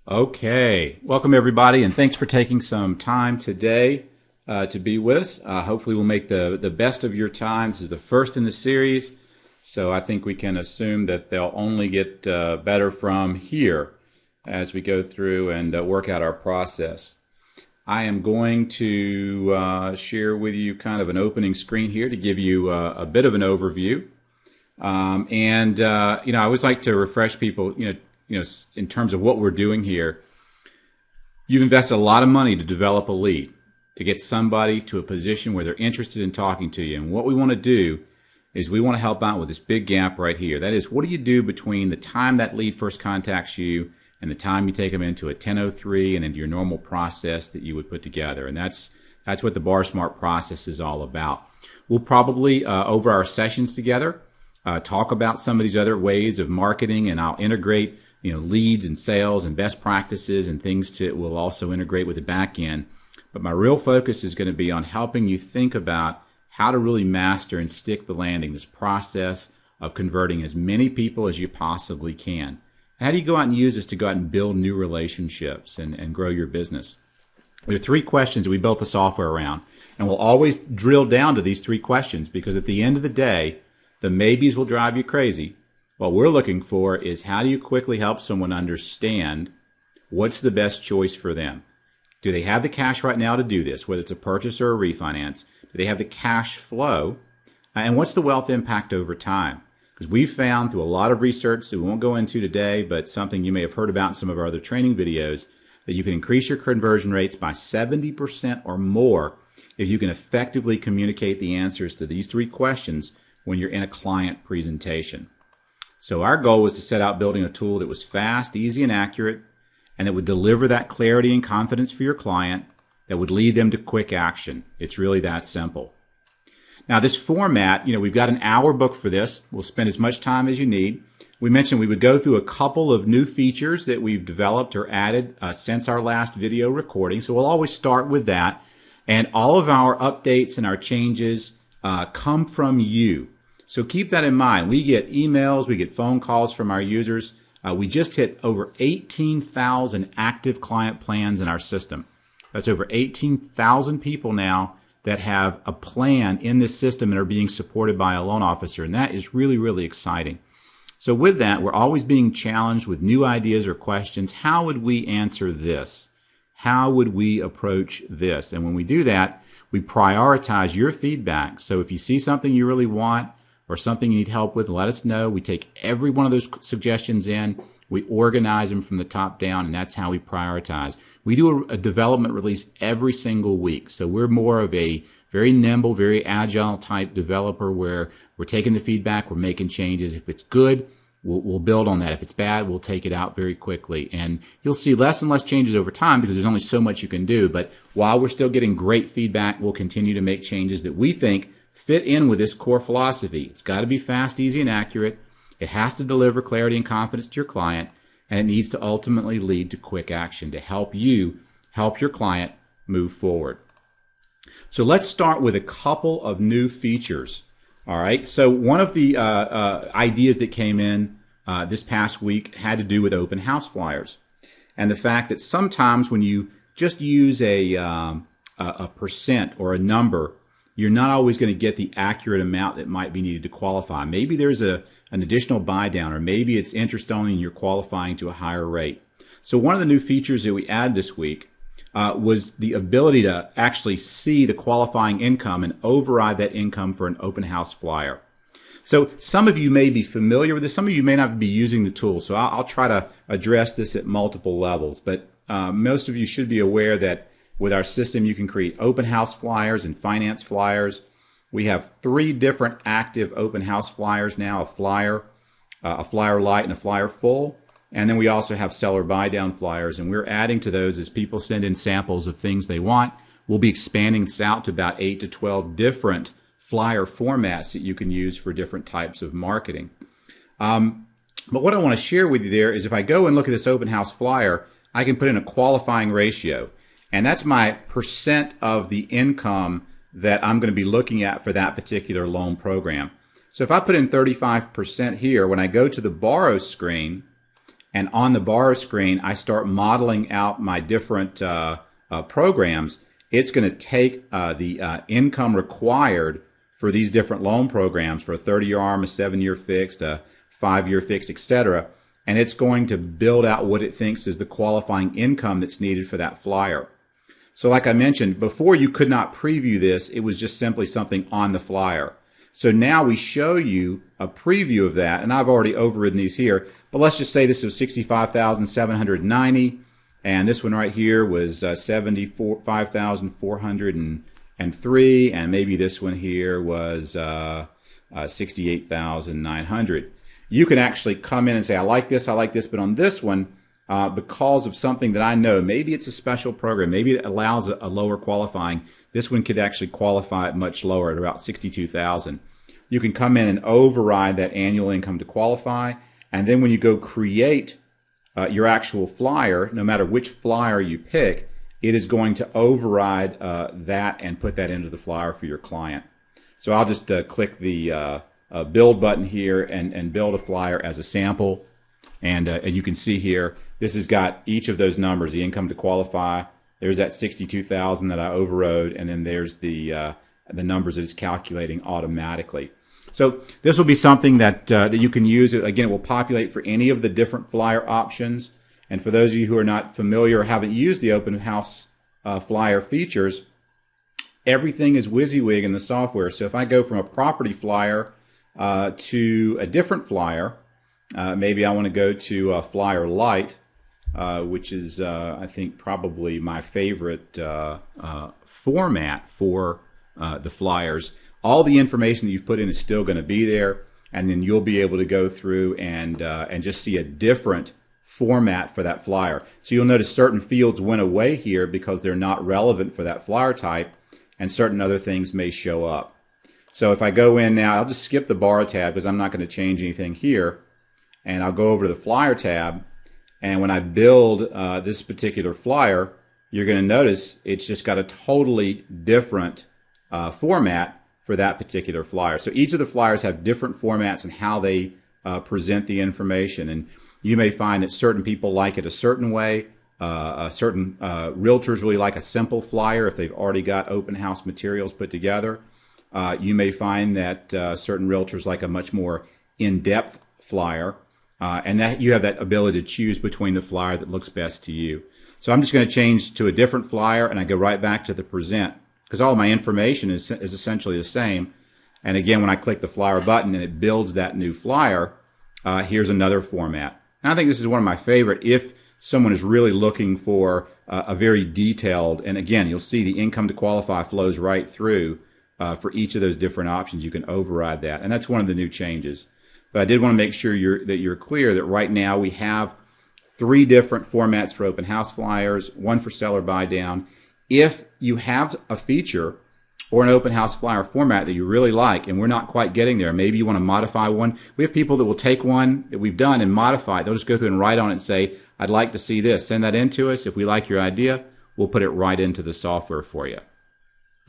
Okay, welcome everybody, and thanks for taking some time today to be with us. Hopefully we'll make the best of your time. This is the first in the series, so I think we can assume that they'll only get better from here as we go through and work out our process. I am going to share with you kind of an opening screen here to give you a bit of an overview. I always like to refresh people, in terms of what we're doing here. You've invested a lot of money to develop a lead, to get somebody to a position where they're interested in talking to you. And what we want to do is we want to help out with this big gap right here. That is, what do you do between the time that lead first contacts you and the time you take them into a 1003 and into your normal process that you would put together? And that's what the Bar Smart process is all about. We'll probably, over our sessions together, talk about some of these other ways of marketing, and I'll integrate leads and sales and best practices and things will also integrate with the back end. But my real focus is going to be on helping you think about how to really master and stick the landing, this process of converting as many people as you possibly can. How do you go out and use this to go out and build new relationships and grow your business? There are 3 questions that we built the software around, and we'll always drill down to these 3 questions because at the end of the day, the maybes will drive you crazy. What we're looking for is, how do you quickly help someone understand what's the best choice for them? Do they have the cash right now to do this, whether it's a purchase or a refinance? Do they have the cash flow? And what's the wealth impact over time? Because we've found through a lot of research that we won't go into today, but something you may have heard about in some of our other training videos, that you can increase your conversion rates by 70% or more if you can effectively communicate the answers to these 3 questions when you're in a client presentation. So our goal was to set out building a tool that was fast, easy, and accurate, and that would deliver that clarity and confidence for your client that would lead them to quick action. It's really that simple. Now this format, we've got an hour booked for this. We'll spend as much time as you need. We mentioned we would go through a couple of new features that we've developed or added since our last video recording. So we'll always start with that. And all of our updates and our changes come from you. So keep that in mind. We get emails, we get phone calls from our users. We just hit over 18,000 active client plans in our system. That's over 18,000 people now that have a plan in this system and are being supported by a loan officer. And that is really, really exciting. So with that, we're always being challenged with new ideas or questions. How would we answer this? How would we approach this? And when we do that, we prioritize your feedback. So if you see something you really want, or something you need help with, let us know. We take every one of those suggestions in, we organize them from the top down, and that's how we prioritize. We do a development release every single week, so we're more of a very nimble, very agile type developer where we're taking the feedback, we're making changes. If it's good, we'll build on that. If it's bad, we'll take it out very quickly. And you'll see less and less changes over time because there's only so much you can do. But while we're still getting great feedback, we'll continue to make changes that we think fit in with this core philosophy. It's got to be fast, easy, and accurate. It has to deliver clarity and confidence to your client, and it needs to ultimately lead to quick action to help you help your client move forward. So let's start with a couple of new features. All right. So one of the ideas that came in this past week had to do with open house flyers, and the fact that sometimes when you just use a percent or a number, you're not always going to get the accurate amount that might be needed to qualify. Maybe there's an additional buy down, or maybe it's interest only and you're qualifying to a higher rate. So one of the new features that we added this week was the ability to actually see the qualifying income and override that income for an open house flyer. So some of you may be familiar with this. Some of you may not be using the tool. So I'll try to address this at multiple levels. But most of you should be aware that with our system, you can create open house flyers and finance flyers. We have 3 different active open house flyers now, a flyer light, and a flyer full. And then we also have seller buy down flyers, and we're adding to those as people send in samples of things they want. We'll be expanding this out to about 8 to 12 different flyer formats that you can use for different types of marketing. But what I want to share with you there is if I go and look at this open house flyer, I can put in a qualifying ratio. And that's my percent of the income that I'm going to be looking at for that particular loan program. So if I put in 35% here, when I go to the borrow screen, and on the bar screen, I start modeling out my different programs, it's going to take the income required for these different loan programs for a 30-year ARM, a 7-year fixed, a 5-year fixed, etc. And it's going to build out what it thinks is the qualifying income that's needed for that flyer. So like I mentioned, before you could not preview this, it was just simply something on the flyer. So now we show you a preview of that, and I've already overridden these here, but let's just say this was $65,790, and this one right here was $75,403, and maybe this one here was $68,900. You can actually come in and say, I like this, but on this one, because of something that I know, maybe it's a special program, maybe it allows a lower qualifying, this one could actually qualify at much lower at about $62,000. You can come in and override that annual income to qualify, and then when you go create your actual flyer, no matter which flyer you pick, it is going to override that and put that into the flyer for your client. So I'll just click the build button here and build a flyer as a sample, and you can see here this has got each of those numbers, the income to qualify. There's that $62,000 that I overrode, and then there's the numbers that it's calculating automatically. So this will be something that you can use. Again, it will populate for any of the different flyer options. And for those of you who are not familiar or haven't used the open house flyer features, everything is WYSIWYG in the software. So if I go from a property flyer to a different flyer, maybe I want to go to Flyer Lite, which is I think probably my favorite format for the flyers. All the information that you put in is still going to be there, and then you'll be able to go through and just see a different format for that flyer. So you'll notice certain fields went away here because they're not relevant for that flyer type, and certain other things may show up. So if I go in now, I'll just skip the bar tab because I'm not going to change anything here, and I'll go over to the flyer tab, and when I build this particular flyer, you're going to notice it's just got a totally different format for that particular flyer. So each of the flyers have different formats and how they present the information, and you may find that certain people like it a certain way. Certain realtors really like a simple flyer if they've already got open house materials put together. You may find that certain realtors like a much more in-depth flyer, and that you have that ability to choose between the flyer that looks best to you. So I'm just going to change to a different flyer, and I go right back to the present, because all my information is essentially the same. And again, when I click the flyer button and it builds that new flyer, here's another format. And I think this is one of my favorite if someone is really looking for a very detailed, and again, you'll see the income to qualify flows right through for each of those different options. You can override that, and that's one of the new changes. But I did want to make sure that you're clear that right now we have 3 different formats for open house flyers, 1 for seller buy down. If you have a feature or an open house flyer format that you really like and we're not quite getting there, maybe you want to modify one. We have people that will take one that we've done and modify it. They'll just go through and write on it and say, I'd like to see this. Send that in to us. If we like your idea, we'll put it right into the software for you.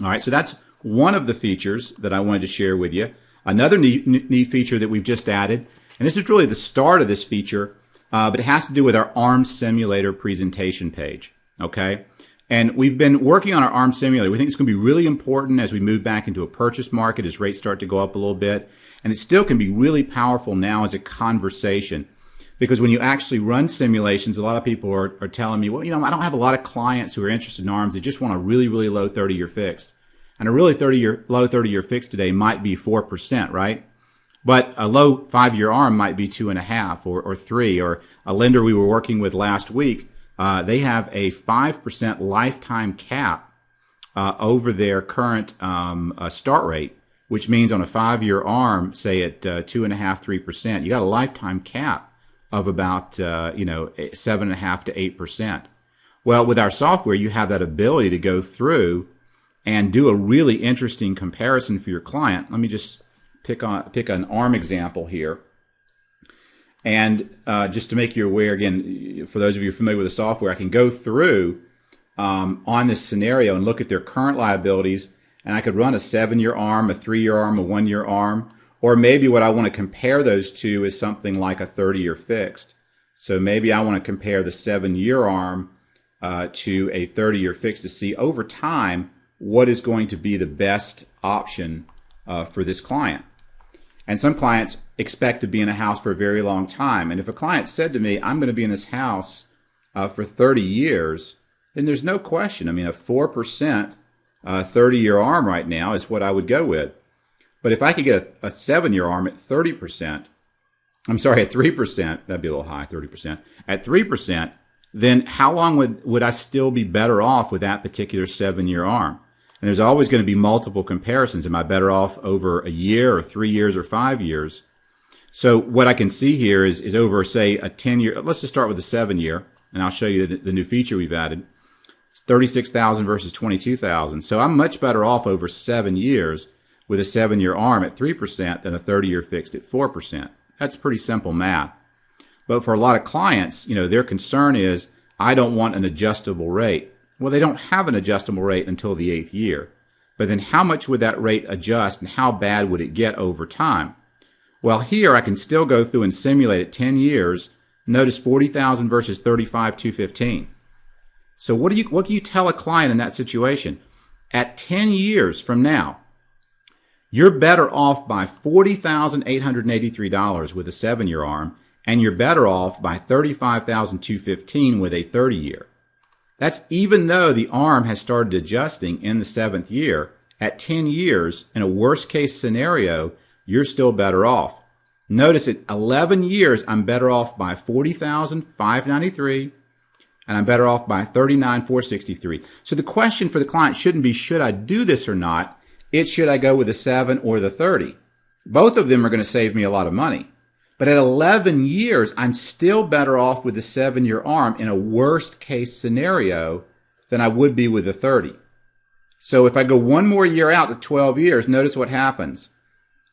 All right, so that's one of the features that I wanted to share with you. Another neat feature that we've just added, and this is really the start of this feature, but it has to do with our ARM simulator presentation page. Okay? And we've been working on our ARM simulator. We think it's going to be really important as we move back into a purchase market, as rates start to go up a little bit. And it still can be really powerful now as a conversation. Because when you actually run simulations, a lot of people are telling me, well, I don't have a lot of clients who are interested in ARMs. They just want a really, really low 30-year fixed. And a really low 30-year fixed today might be 4%, right? But a low 5-year ARM might be 2.5 or 3. Or a lender we were working with last week, they have a 5% lifetime cap over their current start rate, which means on a 5-year ARM, say at 2.5%, 3%, you got a lifetime cap of about 7.5 to 8%. Well, with our software, you have that ability to go through and do a really interesting comparison for your client. Let me just pick an ARM example here. And just to make you aware, again, for those of you familiar with the software, I can go through on this scenario and look at their current liabilities, and I could run a 7-year ARM, a 3-year ARM, a 1-year ARM, or maybe what I want to compare those to is something like a 30-year fixed. So maybe I want to compare the 7-year ARM to a 30-year fix to see over time what is going to be the best option for this client. And some clients expect to be in a house for a very long time. And if a client said to me, I'm going to be in this house for 30 years, then there's no question. I mean, a 4% 30-year ARM right now is what I would go with. But if I could get a 7-year ARM at 30%, I'm sorry, at 3%, that'd be a little high, 30%. At 3%, then how long would I still be better off with that particular 7-year ARM? And there's always going to be multiple comparisons. Am I better off over a year or 3 years or 5 years? So what I can see here is over, say, a 10-year. Let's just start with the 7-year, and I'll show you the new feature we've added. It's $36,000 versus $22,000. So I'm much better off over 7 years with a 7-year ARM at 3% than a 30-year fixed at 4%. That's pretty simple math. But for a lot of clients, their concern is, I don't want an adjustable rate. Well, they don't have an adjustable rate until the 8th year. But then how much would that rate adjust and how bad would it get over time? Well, here I can still go through and simulate it 10 years. Notice $40,000 versus $35,215. So what can you tell a client in that situation? At 10 years from now, you're better off by $40,883 with a 7-year ARM, and you're better off by $35,215 with a 30-year. That's even though the ARM has started adjusting in the 7th year. At 10 years, in a worst-case scenario, you're still better off. Notice at 11 years, I'm better off by $40,593, and I'm better off by $39,463. So the question for the client shouldn't be, should I do this or not? It's, should I go with the 7 or the 30? Both of them are going to save me a lot of money. But at 11 years, I'm still better off with the 7-year ARM in a worst-case scenario than I would be with the 30. So if I go one more year out to 12 years, notice what happens.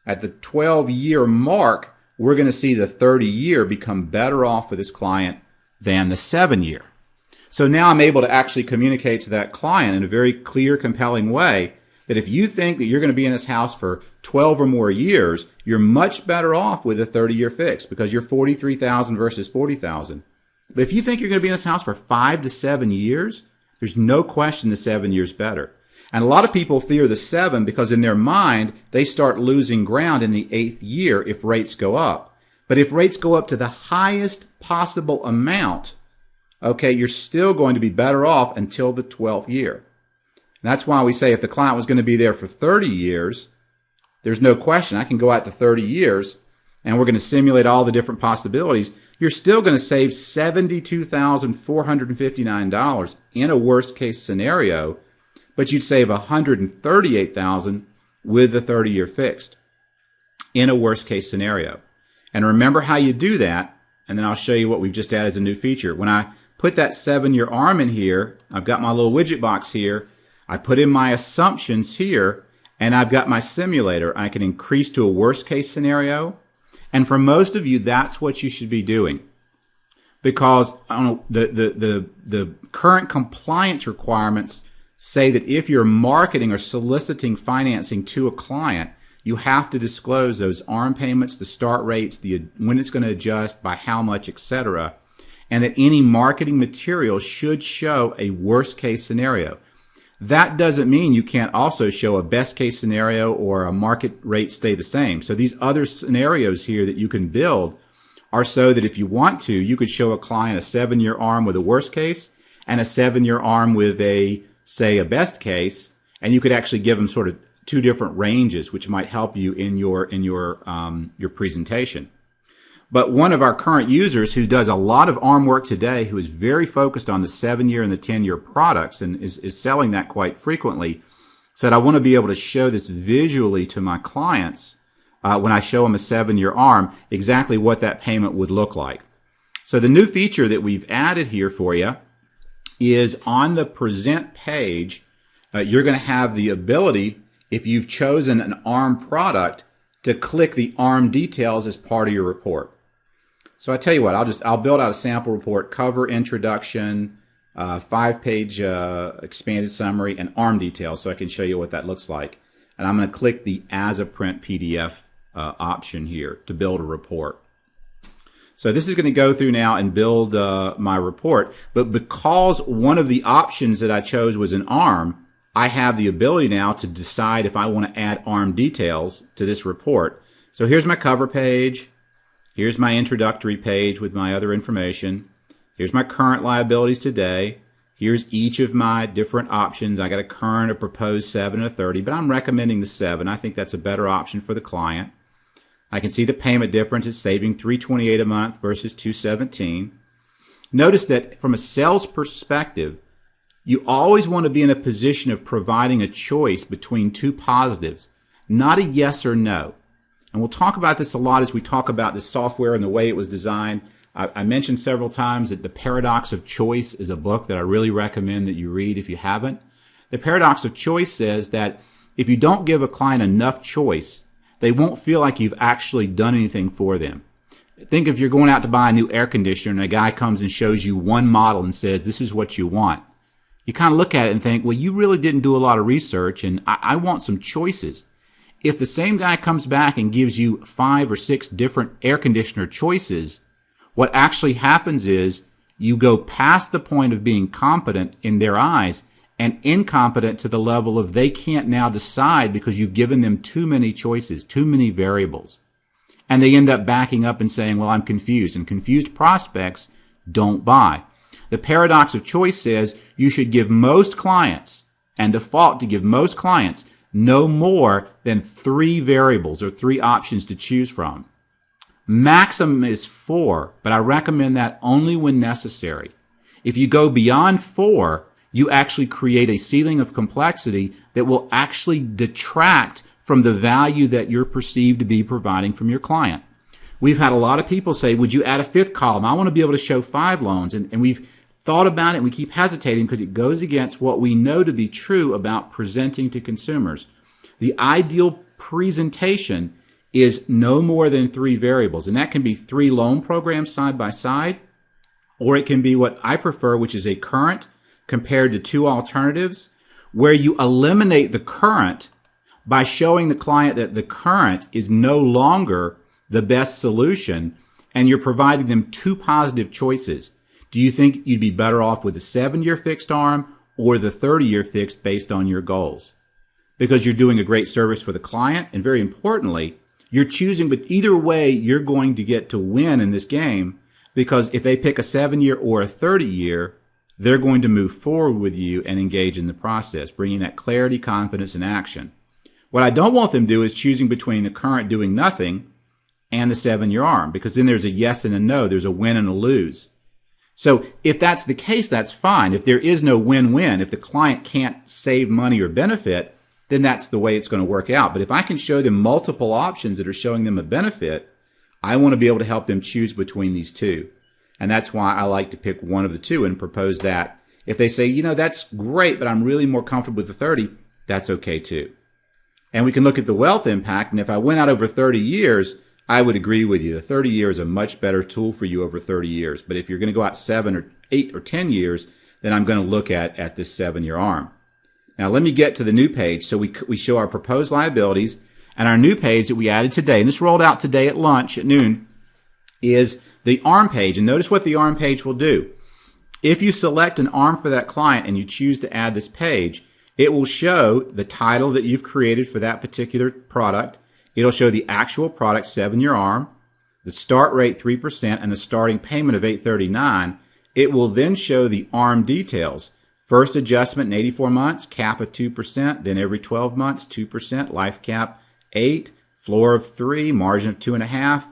At the 12-year mark, we're going to see the 30-year become better off for this client than the 7-year. So now I'm able to actually communicate to that client in a very clear, compelling way that if you think that you're going to be in this house for 12 or more years, you're much better off with a 30-year fix because you're $43,000 versus $40,000. But if you think you're going to be in this house for 5 to 7 years, there's no question the 7 years better. And a lot of people fear the 7 because in their mind, they start losing ground in the 8th year if rates go up. But if rates go up to the highest possible amount, okay, you're still going to be better off until the 12th year. And that's why we say if the client was going to be there for 30 years, there's no question. I can go out to 30 years, and we're going to simulate all the different possibilities. You're still going to save $72,459 in a worst-case scenario, but you'd save $138,000 with the 30-year fixed in a worst-case scenario. And remember how you do that, and then I'll show you what we've just added as a new feature. When I put that 7-year ARM in here, I've got my little widget box here. I put in my assumptions here, and I've got my simulator. I can increase to a worst-case scenario. And for most of you, that's what you should be doing. Because the current compliance requirements say that if you're marketing or soliciting financing to a client, you have to disclose those ARM payments, the start rates, when it's going to adjust, by how much, etc. And that any marketing material should show a worst-case scenario. That doesn't mean you can't also show a best-case scenario or a market rate stay the same. So these other scenarios here that you can build are so that if you want to, you could show a client a 7-year ARM with a worst case and a 7-year ARM with a best case, and you could actually give them sort of two different ranges, which might help you in your presentation. But one of our current users who does a lot of ARM work today, who is very focused on the 7-year and the 10-year products and is selling that quite frequently, said, I want to be able to show this visually to my clients when I show them a 7-year ARM, exactly what that payment would look like. So the new feature that we've added here for you is on the present page, you're going to have the ability, if you've chosen an ARM product, to click the ARM details as part of your report. So I tell you what, I'll build out a sample report, cover, introduction, 5-page expanded summary, and ARM details, so I can show you what that looks like. And I'm going to click the as a print PDF option here to build a report. So this is going to go through now and build my report. But because one of the options that I chose was an ARM, I have the ability now to decide if I want to add ARM details to this report. So here's my cover page. Here's my introductory page with my other information. Here's my current liabilities today. Here's each of my different options. I got a current, a proposed 7, and a 30, but I'm recommending the 7. I think that's a better option for the client. I can see the payment difference. It's saving $328 a month versus $217. Notice that from a sales perspective, you always want to be in a position of providing a choice between two positives, not a yes or no. And we'll talk about this a lot as we talk about the software and the way it was designed. I mentioned several times that The Paradox of Choice is a book that I really recommend that you read if you haven't. The Paradox of Choice says that if you don't give a client enough choice, they won't feel like you've actually done anything for them. Think if you're going out to buy a new air conditioner and a guy comes and shows you one model and says, this is what you want. You kind of look at it and think, well, you really didn't do a lot of research and I want some choices. If the same guy comes back and gives you 5 or 6 different air conditioner choices, what actually happens is you go past the point of being competent in their eyes and incompetent to the level of they can't now decide because you've given them too many choices, too many variables. And they end up backing up and saying, well, I'm confused. And confused prospects don't buy. The paradox of choice says you should give most clients, and default to give most clients, no more than 3 variables or 3 options to choose from. Maximum is 4, but I recommend that only when necessary. If you go beyond 4, you actually create a ceiling of complexity that will actually detract from the value that you're perceived to be providing from your client. We've had a lot of people say, would you add a 5th column? I want to be able to show 5 loans. And we've thought about it and we keep hesitating because it goes against what we know to be true about presenting to consumers. The ideal presentation is no more than 3 variables. And that can be 3 loan programs side by side, or it can be what I prefer, which is a current compared to 2 alternatives, where you eliminate the current by showing the client that the current is no longer the best solution, and you're providing them 2 positive choices. Do you think you'd be better off with the 7-year fixed ARM or the 30-year fixed based on your goals? Because you're doing a great service for the client, and very importantly, you're choosing, but either way, you're going to get to win in this game, because if they pick a 7-year or a 30-year, they're going to move forward with you and engage in the process, bringing that clarity, confidence, and action. What I don't want them to do is choosing between the current doing nothing and the 7-year ARM, because then there's a yes and a no. There's a win and a lose. So if that's the case, that's fine. If there is no win-win, if the client can't save money or benefit, then that's the way it's going to work out. But if I can show them multiple options that are showing them a benefit, I want to be able to help them choose between these 2. And that's why I like to pick one of the 2 and propose that. If they say, you know, that's great, but I'm really more comfortable with the 30, that's okay too. And we can look at the wealth impact. And if I went out over 30 years, I would agree with you. The 30 year is a much better tool for you over 30 years. But if you're going to go out 7 or 8 or 10 years, then I'm going to look at this 7-year ARM. Now let me get to the new page. So we show our proposed liabilities, and our new page that we added today, and this rolled out today at lunch at noon, is the ARM page. And notice what the ARM page will do. If you select an ARM for that client and you choose to add this page, it will show the title that you've created for that particular product. It'll show the actual product 7-year ARM, the start rate 3%, and the starting payment of $839. It will then show the ARM details. First adjustment in 84 months, cap of 2%, then every 12 months, 2%, life cap 8, floor of 3, margin of 2.5,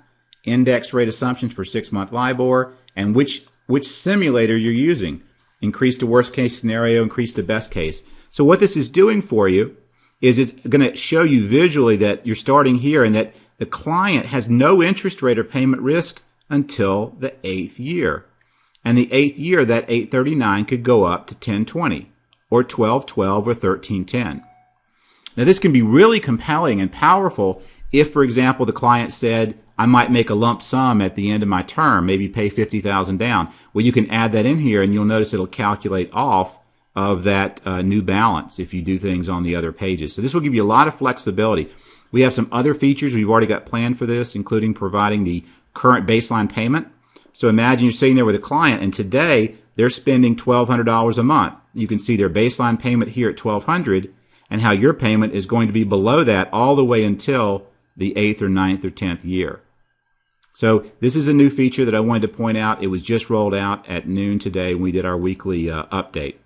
index rate assumptions for 6-month LIBOR, and which simulator you're using. Increase to worst case scenario, increase to best case. So what this is doing for you is it's going to show you visually that you're starting here and that the client has no interest rate or payment risk until the 8th year. And the 8th year, that $839 could go up to $1,020 or $1,212 or $1,310. Now this can be really compelling and powerful if, for example, the client said, I might make a lump sum at the end of my term, maybe pay $50,000 down. Well, you can add that in here and you'll notice it'll calculate off of that new balance if you do things on the other pages. So this will give you a lot of flexibility. We have some other features we've already got planned for this, including providing the current baseline payment. So imagine you're sitting there with a client, and today they're spending $1,200 a month. You can see their baseline payment here at $1,200, and how your payment is going to be below that all the way until the 8th or 9th or 10th year. So this is a new feature that I wanted to point out. It was just rolled out at noon today when we did our weekly update.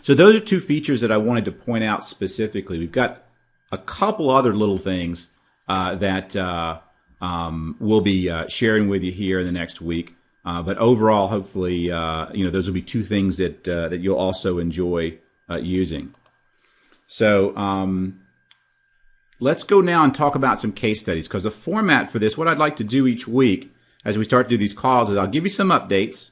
So those are two features that I wanted to point out specifically. We've got a couple other little things that we'll be sharing with you here in the next week. But overall, hopefully, those will be two things that you'll also enjoy using. So let's go now and talk about some case studies, because the format for this, what I'd like to do each week as we start to do these calls, is I'll give you some updates,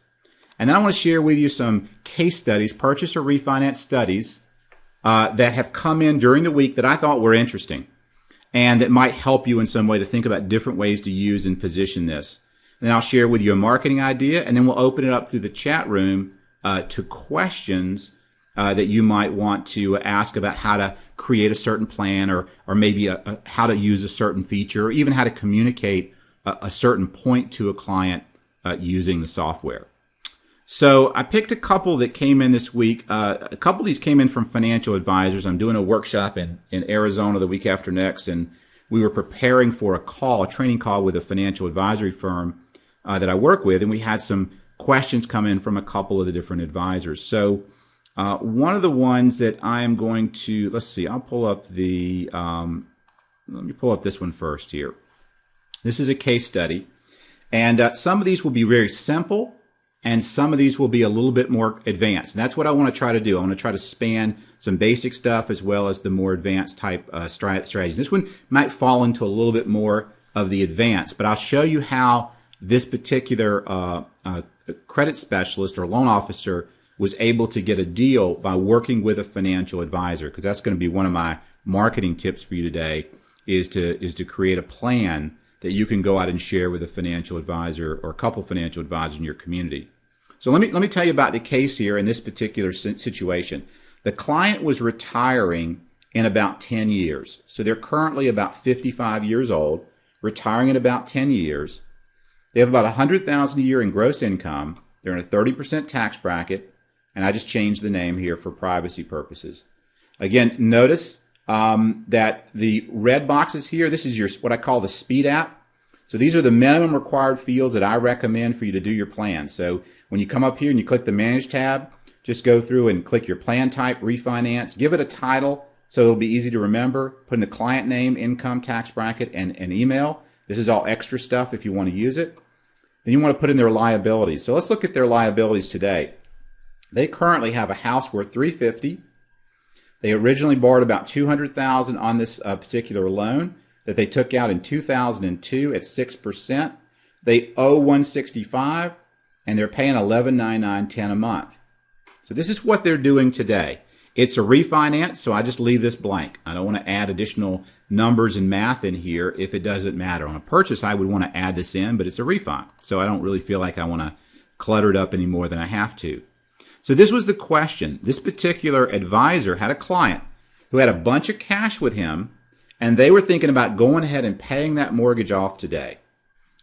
and then I want to share with you some case studies, purchase or refinance studies, that have come in during the week that I thought were interesting and that might help you in some way to think about different ways to use and position this. Then I'll share with you a marketing idea, and then we'll open it up through the chat room to questions that you might want to ask about how to create a certain plan, or maybe how to use a certain feature, or even how to communicate a certain point to a client using the software. So I picked a couple that came in this week. A couple of these came in from financial advisors. I'm doing a workshop in Arizona the week after next, and we were preparing for a training call with a financial advisory firm that I work with, and we had some questions come in from a couple of the different advisors. So one of the ones that I am going to, let's see, I'll pull up the, let me pull up this one first here. This is a case study, and some of these will be very simple, and some of these will be a little bit more advanced. And that's what I want to try to do. I want to try to span some basic stuff as well as the more advanced type strategies. This one might fall into a little bit more of the advanced, but I'll show you how this particular credit specialist or loan officer was able to get a deal by working with a financial advisor, because that's going to be one of my marketing tips for you today, is to create a plan that you can go out and share with a financial advisor or a couple financial advisors in your community. So let me tell you about the case here in this particular situation. The client was retiring in about 10 years. So they're currently about 55 years old, retiring in about 10 years. They have about $100,000 a year in gross income. They're in a 30% tax bracket, and I just changed the name here for privacy purposes. Again, notice that the red boxes here, this is what I call the speed app. So these are the minimum required fields that I recommend for you to do your plan. So when you come up here and you click the Manage tab, just go through and click your plan type, refinance, give it a title so it'll be easy to remember, put in the client name, income, tax bracket, and email. This is all extra stuff if you want to use it. Then you want to put in their liabilities. So let's look at their liabilities today. They currently have a house worth $350,000. They originally borrowed about $200,000 on this particular loan that they took out in 2002 at 6%. They owe $165,000, and they're paying $11,990 a month. So this is what they're doing today. It's a refinance, so I just leave this blank. I don't want to add additional numbers and math in here if it doesn't matter. On a purchase, I would want to add this in, but it's a refi, so I don't really feel like I want to clutter it up any more than I have to. So this was the question. This particular advisor had a client who had a bunch of cash with him, and they were thinking about going ahead and paying that mortgage off today.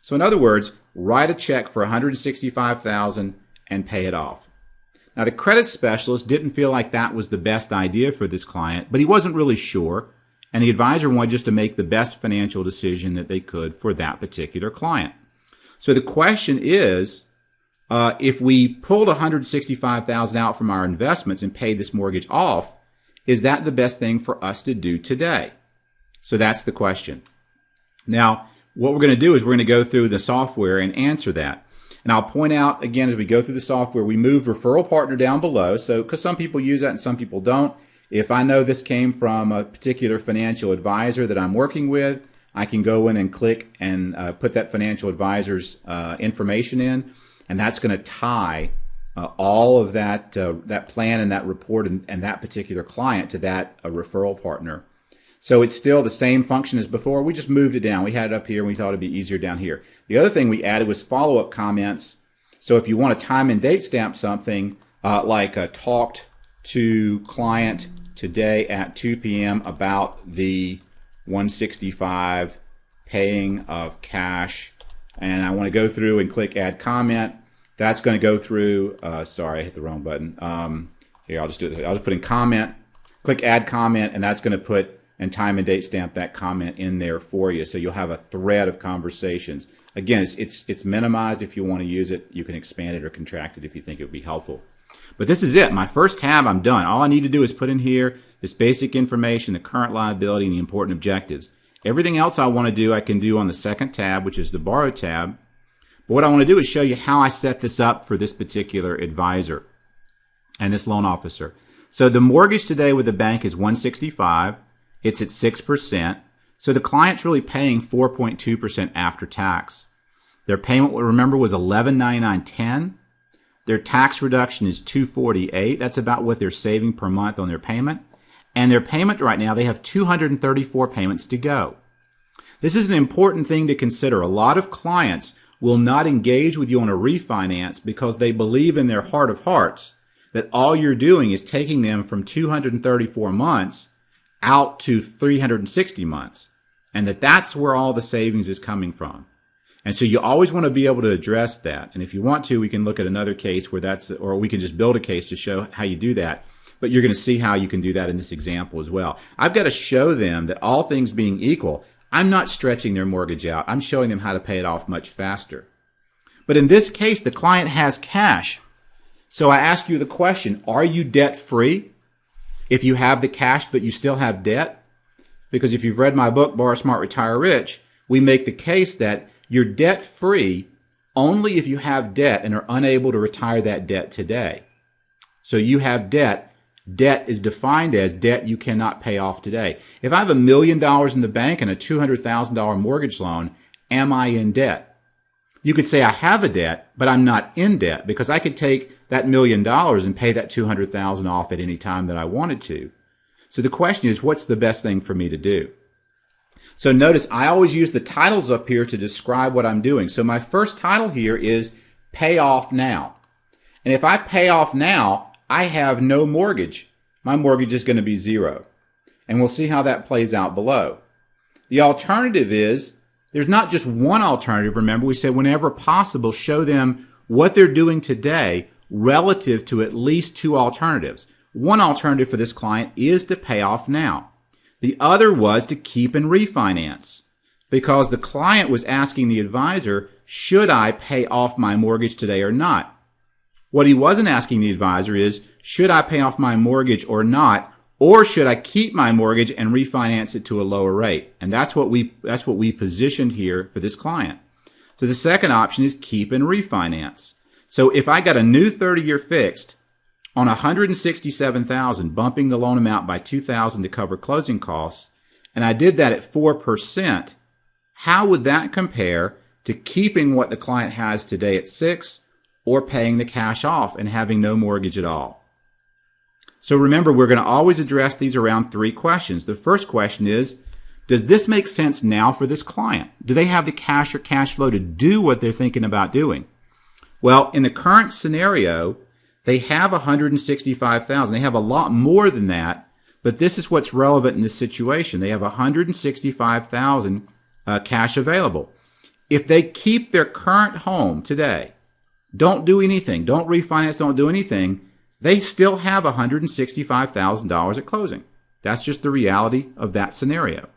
So in other words, write a check for $165,000 and pay it off. Now the credit specialist didn't feel like that was the best idea for this client, but he wasn't really sure, and the advisor wanted just to make the best financial decision that they could for that particular client. So the question is, if we pulled $165,000 out from our investments and paid this mortgage off, is that the best thing for us to do today? So that's the question. Now, what we're going to do is we're going to go through the software and answer that. And I'll point out, again, as we go through the software, we moved referral partner down below. So, because some people use that and some people don't. If I know this came from a particular financial advisor that I'm working with, I can go in and click and put that financial advisor's information in. And that's going to tie all of that plan and that report and that particular client to that referral partner. So it's still the same function as before. We just moved it down. We had it up here and we thought it'd be easier down here. The other thing we added was follow-up comments. So if you want to time and date stamp something like talked to client today at 2 p.m. about the $165 paying of cash and I want to go through and click Add Comment. That's going to go through, sorry, I hit the wrong button. Here, I'll just do it. I'll just put in comment, click Add Comment, and that's going to put and time and date stamp that comment in there for you. So you'll have a thread of conversations. Again, it's minimized. If you want to use it, you can expand it or contract it if you think it would be helpful. But this is it. My first tab, I'm done. All I need to do is put in here this basic information, the current liability, and the important objectives. Everything else I want to do, I can do on the second tab, which is the Borrow tab. But what I want to do is show you how I set this up for this particular advisor and this loan officer. So the mortgage today with the bank is $165. It's at 6%. So the client's really paying 4.2% after tax. Their payment, remember, was $11.99.10. Their tax reduction is $248. That's about what they're saving per month on their payment. And their payment right now, they have 234 payments to go. This is an important thing to consider. A lot of clients will not engage with you on a refinance because they believe in their heart of hearts that all you're doing is taking them from 234 months out to 360 months, and that's where all the savings is coming from. And so you always want to be able to address that. And if you want to, we can look at another case where that's, or we can just build a case to show how you do that. But you're going to see how you can do that in this example as well. I've got to show them that all things being equal, I'm not stretching their mortgage out. I'm showing them how to pay it off much faster. But in this case, the client has cash. So I ask you the question, are you debt free if you have the cash but you still have debt? Because if you've read my book, Borrow Smart, Retire Rich, we make the case that you're debt free only if you have debt and are unable to retire that debt today. So you have debt. Debt is defined as debt you cannot pay off today. If I have $1 million in the bank and a $200,000 mortgage loan, am I in debt? You could say I have a debt, but I'm not in debt because I could take that $1 million and pay that $200,000 off at any time that I wanted to. So the question is, what's the best thing for me to do? So notice I always use the titles up here to describe what I'm doing. So my first title here is Pay Off Now. And if I pay off now, I have no mortgage. My mortgage is going to be zero. And we'll see how that plays out below. The alternative is, there's not just one alternative. Remember, we said whenever possible, show them what they're doing today relative to at least two alternatives. One alternative for this client is to pay off now. The other was to keep and refinance because the client was asking the advisor, should I pay off my mortgage today or not? What he wasn't asking the advisor is, should I pay off my mortgage or not, or should I keep my mortgage and refinance it to a lower rate? And that's what we positioned here for this client. So the second option is keep and refinance. So if I got a new 30-year fixed on $167,000, bumping the loan amount by $2,000 to cover closing costs, and I did that at 4%, how would that compare to keeping what the client has today at 6%? Or paying the cash off and having no mortgage at all? So remember, we're going to always address these around three questions. The first question is, does this make sense now for this client? Do they have the cash or cash flow to do what they're thinking about doing? Well, in the current scenario, they have $165,000. They have a lot more than that, but this is what's relevant in this situation. They have $165,000 cash available. If they keep their current home today, don't do anything, don't refinance, don't do anything, they still have $165,000 at closing. That's just the reality of that scenario.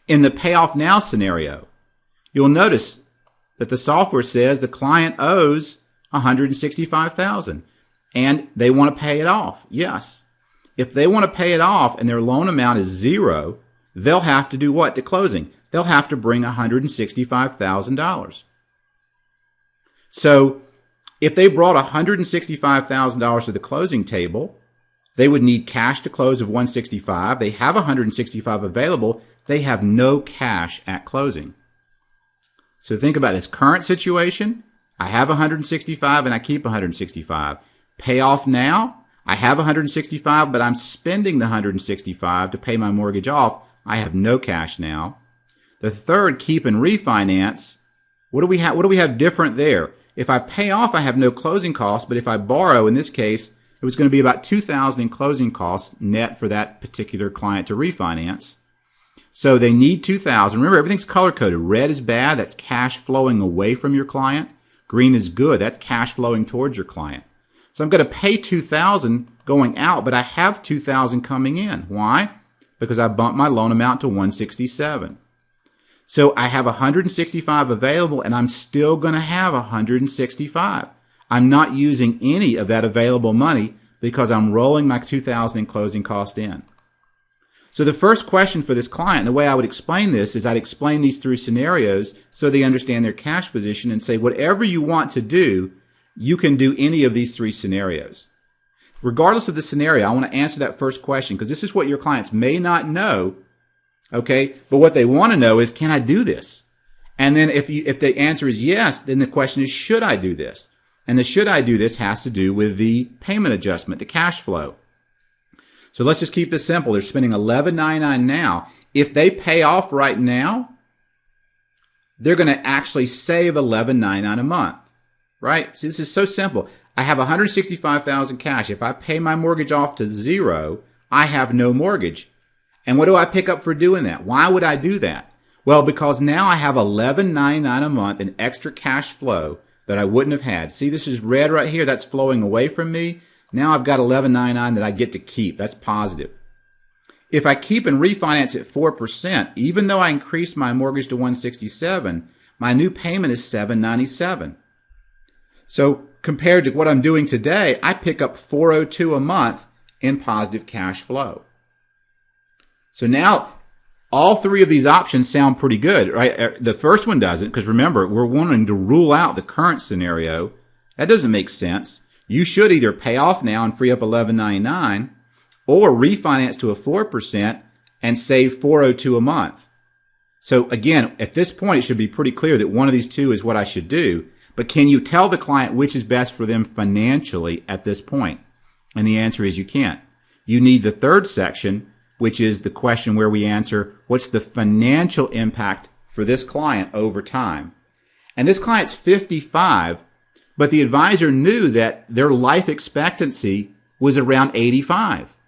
In the payoff now scenario, you'll notice that the software says the client owes $165,000 and they want to pay it off. Yes. If they want to pay it off and their loan amount is zero, they'll have to do what to closing? They'll have to bring $165,000. So if they brought $165,000 to the closing table, they would need cash to close of $165,000. They have $165,000 available. They have no cash at closing. So think about this current situation. I have $165,000 and I keep $165,000. Pay off now. I have $165,000, but I'm spending the $165,000 to pay my mortgage off. I have no cash now. The third, keep and refinance. What do we have different there? If I pay off, I have no closing costs, but if I borrow, in this case, it was going to be about $2,000 in closing costs net for that particular client to refinance. So they need 2,000. Remember, everything's color-coded. Red is bad. That's cash flowing away from your client. Green is good. That's cash flowing towards your client. So I'm going to pay 2,000 going out, but I have 2,000 coming in. Why? Because I bumped my loan amount to 167. So I have 165 available, and I'm still going to have 165. I'm not using any of that available money because I'm rolling my 2,000 in closing cost in. So the first question for this client, the way I would explain this is I'd explain these three scenarios so they understand their cash position and say whatever you want to do, you can do any of these three scenarios. Regardless of the scenario, I want to answer that first question because this is what your clients may not know, okay? But what they want to know is, can I do this? And then if the answer is yes, then the question is, should I do this? And the should I do this has to do with the payment adjustment, the cash flow. So let's just keep this simple. They're spending $11.99 now. If they pay off right now, they're going to actually save $11.99 a month, right? See, this is so simple. I have $165,000 cash. If I pay my mortgage off to zero, I have no mortgage. And what do I pick up for doing that? Why would I do that? Well, because now I have $11.99 a month in extra cash flow that I wouldn't have had. See, this is red right here. That's flowing away from me. Now I've got $11.99 that I get to keep. That's positive. If I keep and refinance at 4%, even though I increased my mortgage to $167, my new payment is $797. So compared to what I'm doing today, I pick up $402 a month in positive cash flow. So now all three of these options sound pretty good, right? The first one doesn't, because remember, we're wanting to rule out the current scenario. That doesn't make sense. You should either pay off now and free up $11.99 or refinance to a 4% and save $402 a month. So again, at this point, it should be pretty clear that one of these two is what I should do. But can you tell the client which is best for them financially at this point? And the answer is you can't. You need the third section, which is the question where we answer, what's the financial impact for this client over time? And this client's 55, but the advisor knew that their life expectancy was around 85.